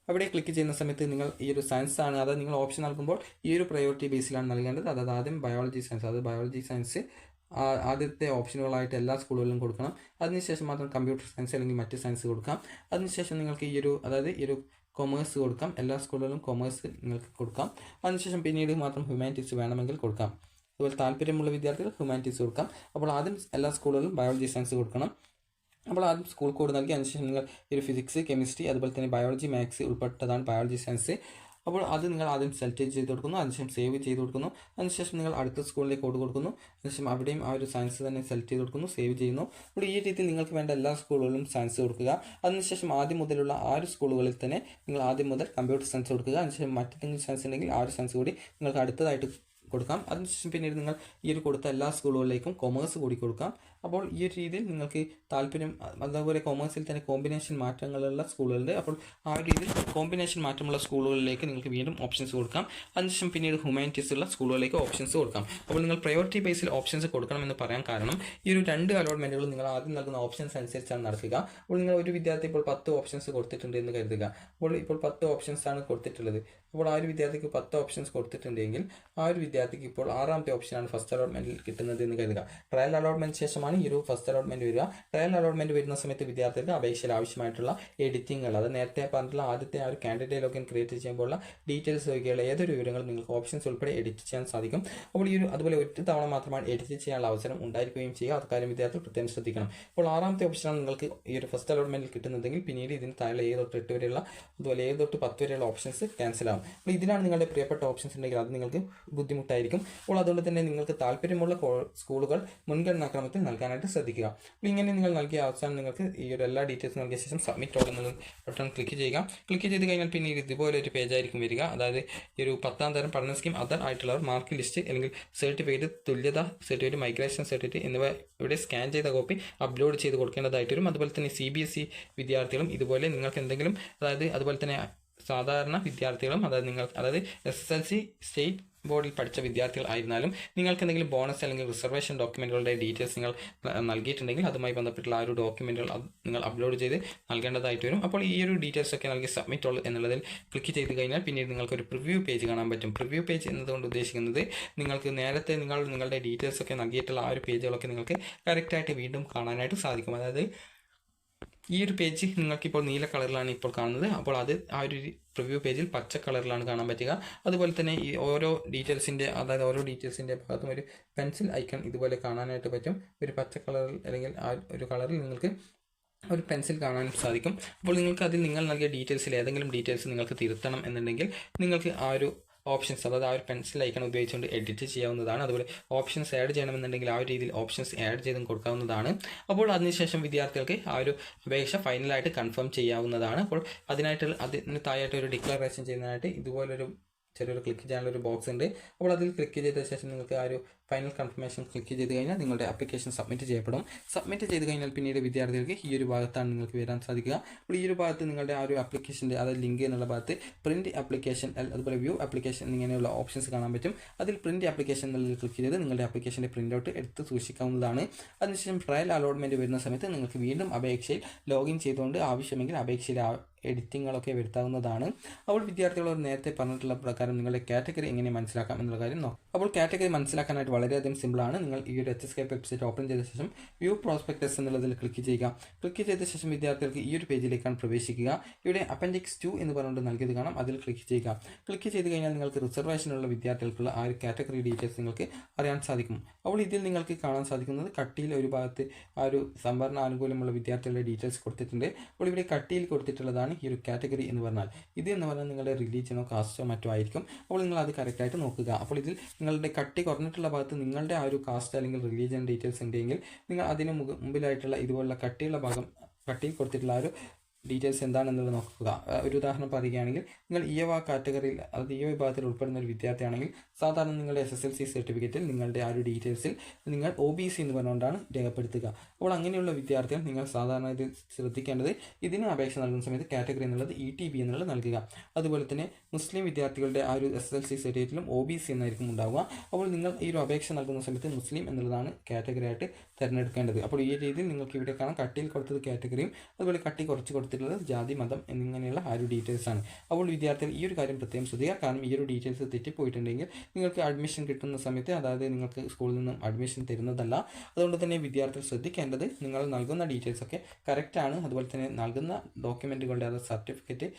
അവിടെ ക്ലിക്ക് ചെയ്യുന്ന സമയത്ത് നിങ്ങൾ ഈ ഒരു സയൻസ് ആണ്, അതായത് നിങ്ങൾ ഓപ്ഷൻ നൽകുമ്പോൾ ഈ ഒരു പ്രയോറിറ്റി ബേസിലാണ് നൽകേണ്ടത്. അതായത് ആദ്യം ബയോളജി സയൻസ് ആദ്യത്തെ ഓപ്ഷനുകളായിട്ട് എല്ലാ സ്കൂളുകളിലും കൊടുക്കണം. അതിനുശേഷം മാത്രം കമ്പ്യൂട്ടർ സയൻസ് അല്ലെങ്കിൽ മറ്റ് സയൻസ് കൊടുക്കാം. അതിനുശേഷം നിങ്ങൾക്ക് ഈ ഒരു കൊമേഴ്സ് കൊടുക്കാം. എല്ലാ സ്കൂളുകളിലും കൊമേഴ്സ് നിങ്ങൾക്ക് കൊടുക്കാം. അതിനുശേഷം പിന്നീട് മാത്രം ഹ്യൂമാനിറ്റീസ് വേണമെങ്കിൽ കൊടുക്കാം. അതുപോലെ താല്പര്യമുള്ള വിദ്യാർത്ഥികൾ ഹ്യൂമാനിറ്റീസ് കൊടുക്കാം. അപ്പോൾ ആദ്യം എല്ലാ സ്കൂളുകളിലും ബയോളജി സയൻസ് കൊടുക്കണം. അപ്പോൾ ആദ്യം സ്കൂൾ കോഡ് നൽകി അതിനുശേഷം നിങ്ങൾ ഒരു ഫിസിക്സ്, കെമിസ്ട്രി, അതുപോലെ തന്നെ ബയോളജി, മാത്സ് ഉൾപ്പെട്ടതാണ് ബയോളജി സയൻസ്. അപ്പോൾ അത് നിങ്ങൾ ആദ്യം സെലക്ട് ചെയ്ത് കൊടുക്കുന്നു. അതിനുശേഷം സേവ് ചെയ്ത് കൊടുക്കുന്നു. അതിനുശേഷം നിങ്ങൾ അടുത്ത സ്കൂളിലെ കോഡ് കൊടുക്കുന്നു. അതിനുശേഷം അവിടെയും ആ ഒരു സയൻസ് തന്നെ സെലക്ട് ചെയ്ത് കൊടുക്കുന്നു, സേവ് ചെയ്യുന്നു. അപ്പോൾ ഈ രീതിയിൽ നിങ്ങൾക്ക് വേണ്ട എല്ലാ സ്കൂളുകളിലും സയൻസ് കൊടുക്കുക. അതിനുശേഷം ആദ്യം മുതലുള്ള ആ ഒരു സ്കൂളുകളിൽ തന്നെ നിങ്ങൾ ആദ്യം മുതൽ കമ്പ്യൂട്ടർ സയൻസ് കൊടുക്കുക. അതിനുശേഷം മറ്റെന്തെങ്കിലും സയൻസ് ഉണ്ടെങ്കിൽ ആ ഒരു സയൻസ് കൂടി നിങ്ങൾക്ക് അടുത്തതായിട്ട് കൊടുക്കാം. അതിനുശേഷം പിന്നീട് നിങ്ങൾ ഈ ഒരു കൊടുത്ത എല്ലാ സ്കൂളുകളിലേക്കും കൊമേഴ്സ് കൂടി കൊടുക്കാം. അപ്പോൾ ഈ ഒരു രീതിയിൽ നിങ്ങൾക്ക് താല്പര്യം, അതുപോലെ കൊമേഴ്സിൽ തന്നെ കോമ്പിനേഷൻ മാറ്റങ്ങളുള്ള സ്കൂളുകളുണ്ട്. അപ്പോൾ ആ ഒരു രീതിയിൽ കോമ്പിനേഷൻ മാറ്റമുള്ള സ്കൂളുകളിലേക്ക് നിങ്ങൾക്ക് വീണ്ടും ഓപ്ഷൻസ് കൊടുക്കാം. അതിനുശേഷം പിന്നീട് ഹ്യൂമാനിറ്റീസ് ഉള്ള സ്കൂളുകളിലേക്ക് ഓപ്ഷൻസ് കൊടുക്കാം. അപ്പോൾ നിങ്ങൾ പ്രയോറിറ്റി ബേസിൽ ഓപ്ഷൻസ് കൊടുക്കണമെന്ന് പറയാൻ കാരണം ഈ ഒരു 2 അലോട്ട്മെൻറ്റുകളും നിങ്ങൾ ആദ്യം നൽകുന്ന ഓപ്ഷൻസ് അനുസരിച്ചാണ് നടക്കുക. അപ്പോൾ നിങ്ങൾ ഒരു വിദ്യാർത്ഥി ഇപ്പോൾ 10 ഓപ്ഷൻസ് കൊടുത്തിട്ടുണ്ട് എന്ന് കരുതുക. അപ്പോൾ ഇപ്പോൾ 10 ഓപ്ഷൻസ് ആണ് കൊടുത്തിട്ടുള്ളത്. അപ്പോൾ ആ ഒരു വിദ്യാർത്ഥിക്ക് 10 ഓപ്ഷൻസ് കൊടുത്തിട്ടുണ്ടെങ്കിൽ ആ ഒരു വിദ്യാർത്ഥിക്ക് ഇപ്പോൾ 6ാമത്തെ ഓപ്ഷനാണ് ഫസ്റ്റ് അലോട്ട്മെൻറ്റിൽ കിട്ടുന്നത് എന്ന് കരുതുക. ട്രയൽ അലോട്ട്മെൻറ്റ് ശേഷമാണ് ഈ ഒരു ഫസ്റ്റ് അലോട്ട്മെൻറ്റ് വരിക. ട്രയൽ അലോട്ട്മെൻറ്റ് വരുന്ന സമയത്ത് വിദ്യാർത്ഥികൾക്ക് അപേക്ഷയിൽ ആവശ്യമായിട്ടുള്ള എഡിറ്റിങ്ങുകൾ, അത് നേരത്തെ പറഞ്ഞിട്ടുള്ള ആദ്യത്തെ ആ ഒരു കാൻഡിഡേറ്റ് ലോഗിൻ ക്രിയേറ്റ് ചെയ്യുമ്പോഴുള്ള ഡീറ്റെയിൽസ് ഒക്കെയുള്ള ഏതൊരു വിവരങ്ങളും നിങ്ങൾക്ക് ഓപ്ഷൻസ് ഉൾപ്പെടെ എഡിറ്റ് ചെയ്യാൻ സാധിക്കും. അപ്പോൾ ഈ ഒരു അതുപോലെ ഒറ്റ തവണ മാത്രമാണ് എഡിറ്റ് ചെയ്യാനുള്ള അവസരം ഉണ്ടായിരിക്കുകയും ചെയ്യുക. അക്കാര്യം വിദ്യാർത്ഥികൾ പ്രത്യേകം ശ്രദ്ധിക്കണം. അപ്പോൾ 6ാമത്തെ ഓപ്ഷനാണ് നിങ്ങൾക്ക് ഈ ഒരു ഫസ്റ്റ് അലോട്ട്മെൻറ്റിൽ കിട്ടുന്നതെങ്കിൽ പിന്നീട് ഇതിന് താഴെ 7 തൊട്ട് 8 വരെയുള്ള, അതുപോലെ 7 തൊട്ട് 10 വരെയുള്ള ഓപ്ഷൻസ് ക്യാൻസൽ ആവും. അപ്പോൾ ഇതിലാണ് നിങ്ങളുടെ പ്രിയപ്പെട്ട ഓപ്ഷൻസ് ഉണ്ടെങ്കിൽ അത് നിങ്ങൾക്ക് ബുദ്ധിമുട്ടായിരിക്കും. അപ്പോൾ അതുകൊണ്ട് തന്നെ നിങ്ങൾക്ക് താല്പര്യമുള്ള സ്കൂളുകൾ മുൻഗണനാക്രമത്തിൽ നൽകാനായിട്ട് ശ്രദ്ധിക്കുക. അപ്പോൾ ഇങ്ങനെ നിങ്ങൾ നൽകിയ അവസാനം നിങ്ങൾക്ക് ഈ ഒരു എല്ലാ ഡീറ്റെയിൽസ് നൽകിയ ശേഷം സബ്മിറ്റ് ഓൾ എന്നുള്ള ബട്ടൺ ക്ലിക്ക് ചെയ്യുക. ക്ലിക്ക് ചെയ്ത് കഴിഞ്ഞാൽ പിന്നീട് ഇതുപോലെ ഒരു പേജായിരിക്കും വരിക. അതായത് ഈ ഒരു 10ാം തരം പഠന സ്കീം അതർ ആയിട്ടുള്ളവർ മാർക്ക് ലിസ്റ്റ് അല്ലെങ്കിൽ സർട്ടിഫിക്കറ്റ്, തുല്യത സർട്ടിഫിക്കറ്റ്, മൈഗ്രേഷൻ സർട്ടിഫിക്കറ്റ് എന്നിവ ഇവിടെ സ്കാൻ ചെയ്ത കോപ്പി അപ്ലോഡ് ചെയ്ത് കൊടുക്കേണ്ടതായിട്ട് വരും. അതുപോലെ തന്നെ CBSE വിദ്യാർത്ഥികളും ഇതുപോലെ നിങ്ങൾക്ക് എന്തെങ്കിലും, അതുപോലെ തന്നെ സാധാരണ വിദ്യാർത്ഥികളും, അതായത് SSLC സ്റ്റേറ്റ് ബോർഡിൽ പഠിച്ച വിദ്യാർത്ഥികൾ ആയിരുന്നാലും നിങ്ങൾക്ക് എന്തെങ്കിലും ബോണസ് അല്ലെങ്കിൽ റിസർവേഷൻ ഡോക്യുമെൻറ്റുകളുടെ ഡീറ്റെയിൽസ് നിങ്ങൾ നൽകിയിട്ടുണ്ടെങ്കിൽ അതുമായി ബന്ധപ്പെട്ടുള്ള ആ ഒരു ഡോക്യുമെൻറ്റുകൾ നിങ്ങൾ അപ്ലോഡ് ചെയ്ത് നൽകേണ്ടതായിട്ട് വരും. അപ്പോൾ ഈ ഒരു ഡീറ്റെയിൽസ് ഒക്കെ നൽകി സബ്മിറ്റ് ഓൾ എന്നുള്ളതിൽ ക്ലിക്ക് ചെയ്ത് കഴിഞ്ഞാൽ പിന്നീട് നിങ്ങൾക്കൊരു പ്രിവ്യൂ പേജ് കാണാൻ പറ്റും. പ്രിവ്യൂ പേജ് എന്നതുകൊണ്ട് ഉദ്ദേശിക്കുന്നത് നിങ്ങൾക്ക് നേരത്തെ നിങ്ങളുടെ ഡീറ്റെയിൽസ് ഒക്കെ നൽകിയിട്ടുള്ള ആ ഒരു പേജുകളൊക്കെ നിങ്ങൾക്ക് കറക്റ്റായിട്ട് വീണ്ടും കാണാനായിട്ട് സാധിക്കും. അതായത് ഈ ഒരു പേജ് നിങ്ങൾക്കിപ്പോൾ നീല കളറിലാണ് ഇപ്പോൾ കാണുന്നത്. അപ്പോൾ അത് ആ ഒരു പ്രിവ്യൂ പേജിൽ പച്ച കളറിലാണ് കാണാൻ പറ്റുക. അതുപോലെ തന്നെ ഈ ഓരോ ഡീറ്റെയിൽസിൻ്റെ ഭാഗത്തും ഒരു പെൻസിൽ ഐക്കൺ ഇതുപോലെ കാണാനായിട്ട് പറ്റും. ഒരു പച്ച കളറിൽ അല്ലെങ്കിൽ ആ ഒരു കളറിൽ നിങ്ങൾക്ക് ഒരു പെൻസിൽ കാണാൻ സാധിക്കും. അപ്പോൾ നിങ്ങൾക്ക് അതിൽ നിങ്ങൾ നൽകിയ ഡീറ്റെയിൽസിൽ ഏതെങ്കിലും ഡീറ്റെയിൽസ് നിങ്ങൾക്ക് തിരുത്തണം എന്നുണ്ടെങ്കിൽ നിങ്ങൾക്ക് ആ ഒരു ഓപ്ഷൻസ്, അതായത് ആ ഒരു പെൻസിൽ ഐക്കൺ ഉപയോഗിച്ചുകൊണ്ട് എഡിറ്റ് ചെയ്യാവുന്നതാണ്. അതുപോലെ ഓപ്ഷൻസ് ആഡ് ചെയ്യണമെന്നുണ്ടെങ്കിൽ ആ ഒരു രീതിയിൽ ഓപ്ഷൻസ് ആഡ് ചെയ്തും കൊടുക്കാവുന്നതാണ്. അപ്പോൾ അതിനുശേഷം വിദ്യാർത്ഥികൾക്ക് ആ ഒരു അപേക്ഷ ഫൈനലായിട്ട് കൺഫേം ചെയ്യാവുന്നതാണ്. അപ്പോൾ അതിന് താഴെയായിട്ട് ഒരു ഡിക്ലറേഷൻ ചെയ്യുന്നതിനായിട്ട് ഇതുപോലൊരു ചെറിയൊരു ക്ലിക്ക് ചെയ്യാനുള്ള ഒരു ബോക്സ് ഉണ്ട്. അപ്പോൾ അതിൽ ക്ലിക്ക് ചെയ്ത ശേഷം നിങ്ങൾക്ക് ആ ഒരു ഫൈനൽ കൺഫർമേഷൻ ക്ലിക്ക് ചെയ്ത് കഴിഞ്ഞാൽ നിങ്ങളുടെ ആപ്ലിക്കേഷൻ സബ്മിറ്റ് ചെയ്യപ്പെടും. സബ്മിറ്റ് ചെയ്ത് കഴിഞ്ഞാൽ പിന്നീട് വിദ്യാർത്ഥികൾക്ക് ഈ ഒരു ഭാഗത്താണ് നിങ്ങൾക്ക് വരാൻ സാധിക്കുക. അപ്പോൾ ഈ ഒരു ഭാഗത്ത് നിങ്ങളുടെ ആ ഒരു ആപ്ലിക്കേഷൻ്റെ അതായത് ലിങ്ക് എന്നുള്ള ഭാഗത്ത് പ്രിൻറ്റ് ആപ്ലിക്കേഷൻ അതുപോലെ വ്യൂ ആപ്ലിക്കേഷൻ എന്നിങ്ങനെയുള്ള ഓപ്ഷൻസ് കാണാൻ പറ്റും. അതിൽ പ്രിൻറ്റ് ആപ്ലിക്കേഷൻ എന്നുള്ളത് ക്ലിക്ക് ചെയ്ത് നിങ്ങളുടെ ആപ്ലിക്കേഷൻ്റെ പ്രിൻ്റ് ഔട്ട് എടുത്ത് സൂക്ഷിക്കാവുന്നതാണ്. അതിനുശേഷം ട്രയൽ അലോട്ട്മെൻറ്റ് വരുന്ന സമയത്ത് നിങ്ങൾക്ക് വീണ്ടും അപേക്ഷയിൽ ലോഗിൻ ചെയ്തുകൊണ്ട് ആവശ്യമെങ്കിൽ അപേക്ഷയിൽ എഡിറ്റിങ്ങുകളൊക്കെ വരുത്താവുന്നതാണ്. അപ്പോൾ വിദ്യാർത്ഥികളോട് നേരത്തെ പറഞ്ഞിട്ടുള്ള പ്രകാരം നിങ്ങളുടെ കാറ്റഗറി എങ്ങനെ മനസ്സിലാക്കാം എന്നുള്ള കാര്യം നോക്കാം. അപ്പോൾ കാറ്റഗറി മനസ്സിലാക്കാനായിട്ട് വളരെയധികം സിമ്പിളാണ്. നിങ്ങൾ ഈ ഒരു HSK വെബ്സൈറ്റ് ഓപ്പൺ ചെയ്ത ശേഷം വ്യൂ പ്രോസ്പെക്ടസ് എന്നുള്ളതിൽ ക്ലിക്ക് ചെയ്യുക. ക്ലിക്ക് ചെയ്ത ശേഷം വിദ്യാർത്ഥികൾക്ക് ഈ ഒരു പേജിലേക്കാണ് പ്രവേശിക്കുക. ഇവിടെ അപ്പൻഡിക്സ് 2 എന്ന് പറഞ്ഞുകൊണ്ട് നൽകിയത് കാണാം. അതിൽ ക്ലിക്ക് ചെയ്യുക. ക്ലിക്ക് ചെയ്ത് കഴിഞ്ഞാൽ നിങ്ങൾക്ക് റിസർവേഷനുള്ള വിദ്യാർത്ഥികൾക്കുള്ള ആ ഒരു കാറ്റഗറി ഡീറ്റെയിൽസ് നിങ്ങൾക്ക് അറിയാൻ സാധിക്കും. അപ്പോൾ ഇതിൽ നിങ്ങൾക്ക് കാണാൻ സാധിക്കുന്നത് കട്ടിയിൽ ഒരു ഭാഗത്ത് ആ ഒരു സംവരണ ആനുകൂല്യമുള്ള വിദ്യാർത്ഥികളുടെ ഡീറ്റെയിൽസ് കൊടുത്തിട്ടുണ്ട്. അപ്പോൾ ഇവിടെ കട്ടിയിൽ കൊടുത്തിട്ടുള്ളതാണ് ഈ ഒരു കാറ്റഗറി എന്ന് പറഞ്ഞാൽ. ഇത് എന്ന് പറഞ്ഞാൽ നിങ്ങളുടെ റിലീജിയനോ കാസ്റ്റോ മറ്റോ ആയിരിക്കും. അപ്പോൾ നിങ്ങൾ അത് കറക്റ്റായിട്ട് നോക്കുക. അപ്പോൾ ഇതിൽ നിങ്ങളുടെ കട്ടി കുറഞ്ഞിട്ടുള്ള ഭാഗത്ത് നിങ്ങളുടെ ആ ഒരു കാസ്റ്റ് അല്ലെങ്കിൽ റിലീജിയൻ ഡീറ്റെയിൽസ് ഉണ്ടെങ്കിൽ നിങ്ങൾ അതിന് മുമ്പിലായിട്ടുള്ള ഇതുപോലുള്ള കട്ടിയുള്ള ഭാഗം കട്ടിയിൽ കൊടുത്തിട്ടുള്ള ആ ഒരു ഡീറ്റെയിൽസ് എന്താണെന്നുള്ളത് നോക്കുക. ഒരു ഉദാഹരണം പറയുകയാണെങ്കിൽ നിങ്ങൾ ഈയവ കാറ്റഗറിയിൽ അതായത് ഈ വിഭാഗത്തിൽ ഉൾപ്പെടുന്ന ഒരു വിദ്യാർത്ഥിയാണെങ്കിൽ സാധാരണ നിങ്ങളുടെ SSLC സർട്ടിഫിക്കറ്റിൽ നിങ്ങളുടെ ആ ഒരു ഡീറ്റെയിൽസിൽ നിങ്ങൾ OBC എന്ന് പറഞ്ഞുകൊണ്ടാണ് രേഖപ്പെടുത്തുക. അപ്പോൾ അങ്ങനെയുള്ള വിദ്യാർത്ഥികൾ നിങ്ങൾ സാധാരണ ഇത് ശ്രദ്ധിക്കേണ്ടത് ഇതിന് അപേക്ഷ നൽകുന്ന സമയത്ത് കാറ്റഗറി എന്നുള്ളത് ETB എന്നുള്ളത് നൽകുക. അതുപോലെ തന്നെ മുസ്ലിം വിദ്യാർത്ഥികളുടെ ആ ഒരു SSLC സർട്ടിഫിക്കറ്റിലും OBC എന്നായിരിക്കും ഉണ്ടാവുക. അപ്പോൾ നിങ്ങൾ ഈ ഒരു അപേക്ഷ നൽകുന്ന സമയത്ത് മുസ്ലിം എന്നുള്ളതാണ് കാറ്റഗറി ആയിട്ട് തിരഞ്ഞെടുക്കേണ്ടത്. അപ്പോൾ ഈ രീതിയിൽ നിങ്ങൾക്ക് ഇവിടെ കാണാം കട്ടിയിൽ കൊടുത്തത് കാറ്റഗറിയും അതുപോലെ കട്ടി കുറച്ച് കൊടുത്തിട്ടുള്ളത് ജാതി, മതം എന്നിങ്ങനെയുള്ള ആ ഒരു ഡീറ്റെയിൽസ് ആണ്. അപ്പോൾ വിദ്യാർത്ഥികൾ ഈ ഒരു കാര്യം പ്രത്യേകം ശ്രദ്ധിക്കുക. കാരണം ഈ ഒരു ഡീറ്റെയിൽസ് തെറ്റിപ്പോയിട്ടുണ്ടെങ്കിൽ നിങ്ങൾക്ക് അഡ്മിഷൻ കിട്ടുന്ന സമയത്ത് അതായത് നിങ്ങൾക്ക് സ്കൂളിൽ നിന്നും അഡ്മിഷൻ തരുന്നതല്ല. അതുകൊണ്ട് തന്നെ വിദ്യാർത്ഥികൾ ശ്രദ്ധിക്കേണ്ടത് നിങ്ങൾ നൽകുന്ന ഡീറ്റെയിൽസ് ഒക്കെ കറക്റ്റാണ്. അതുപോലെ തന്നെ നൽകുന്ന ഡോക്യുമെൻറ്റുകളുടെ അതായത് സർട്ടിഫിക്കറ്റ്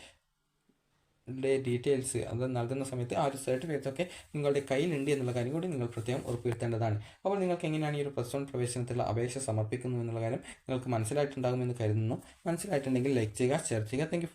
ഡീറ്റെയിൽസ് അത് നൽകുന്ന സമയത്ത് ആ ഒരു സർട്ടിഫിക്കറ്റ്സ് ഒക്കെ നിങ്ങളുടെ കയ്യിലുണ്ട് എന്നുള്ള കാര്യം കൂടി നിങ്ങൾ പ്രത്യേകം ഉറപ്പുവരുത്തേണ്ടതാണ്. അപ്പോൾ നിങ്ങൾക്ക് എങ്ങനെയാണ് ഈ ഒരു +1 പ്രവേശനത്തിലുള്ള അപേക്ഷ സമർപ്പിക്കുന്നു എന്നുള്ള കാര്യം നിങ്ങൾക്ക് മനസ്സിലായിട്ടുണ്ടാകുമെന്ന് കരുതുന്നു. മനസ്സിലായിട്ടുണ്ടെങ്കിൽ ലൈക്ക് ചെയ്യുക, ഷെയർ ചെയ്യുക. Thank you.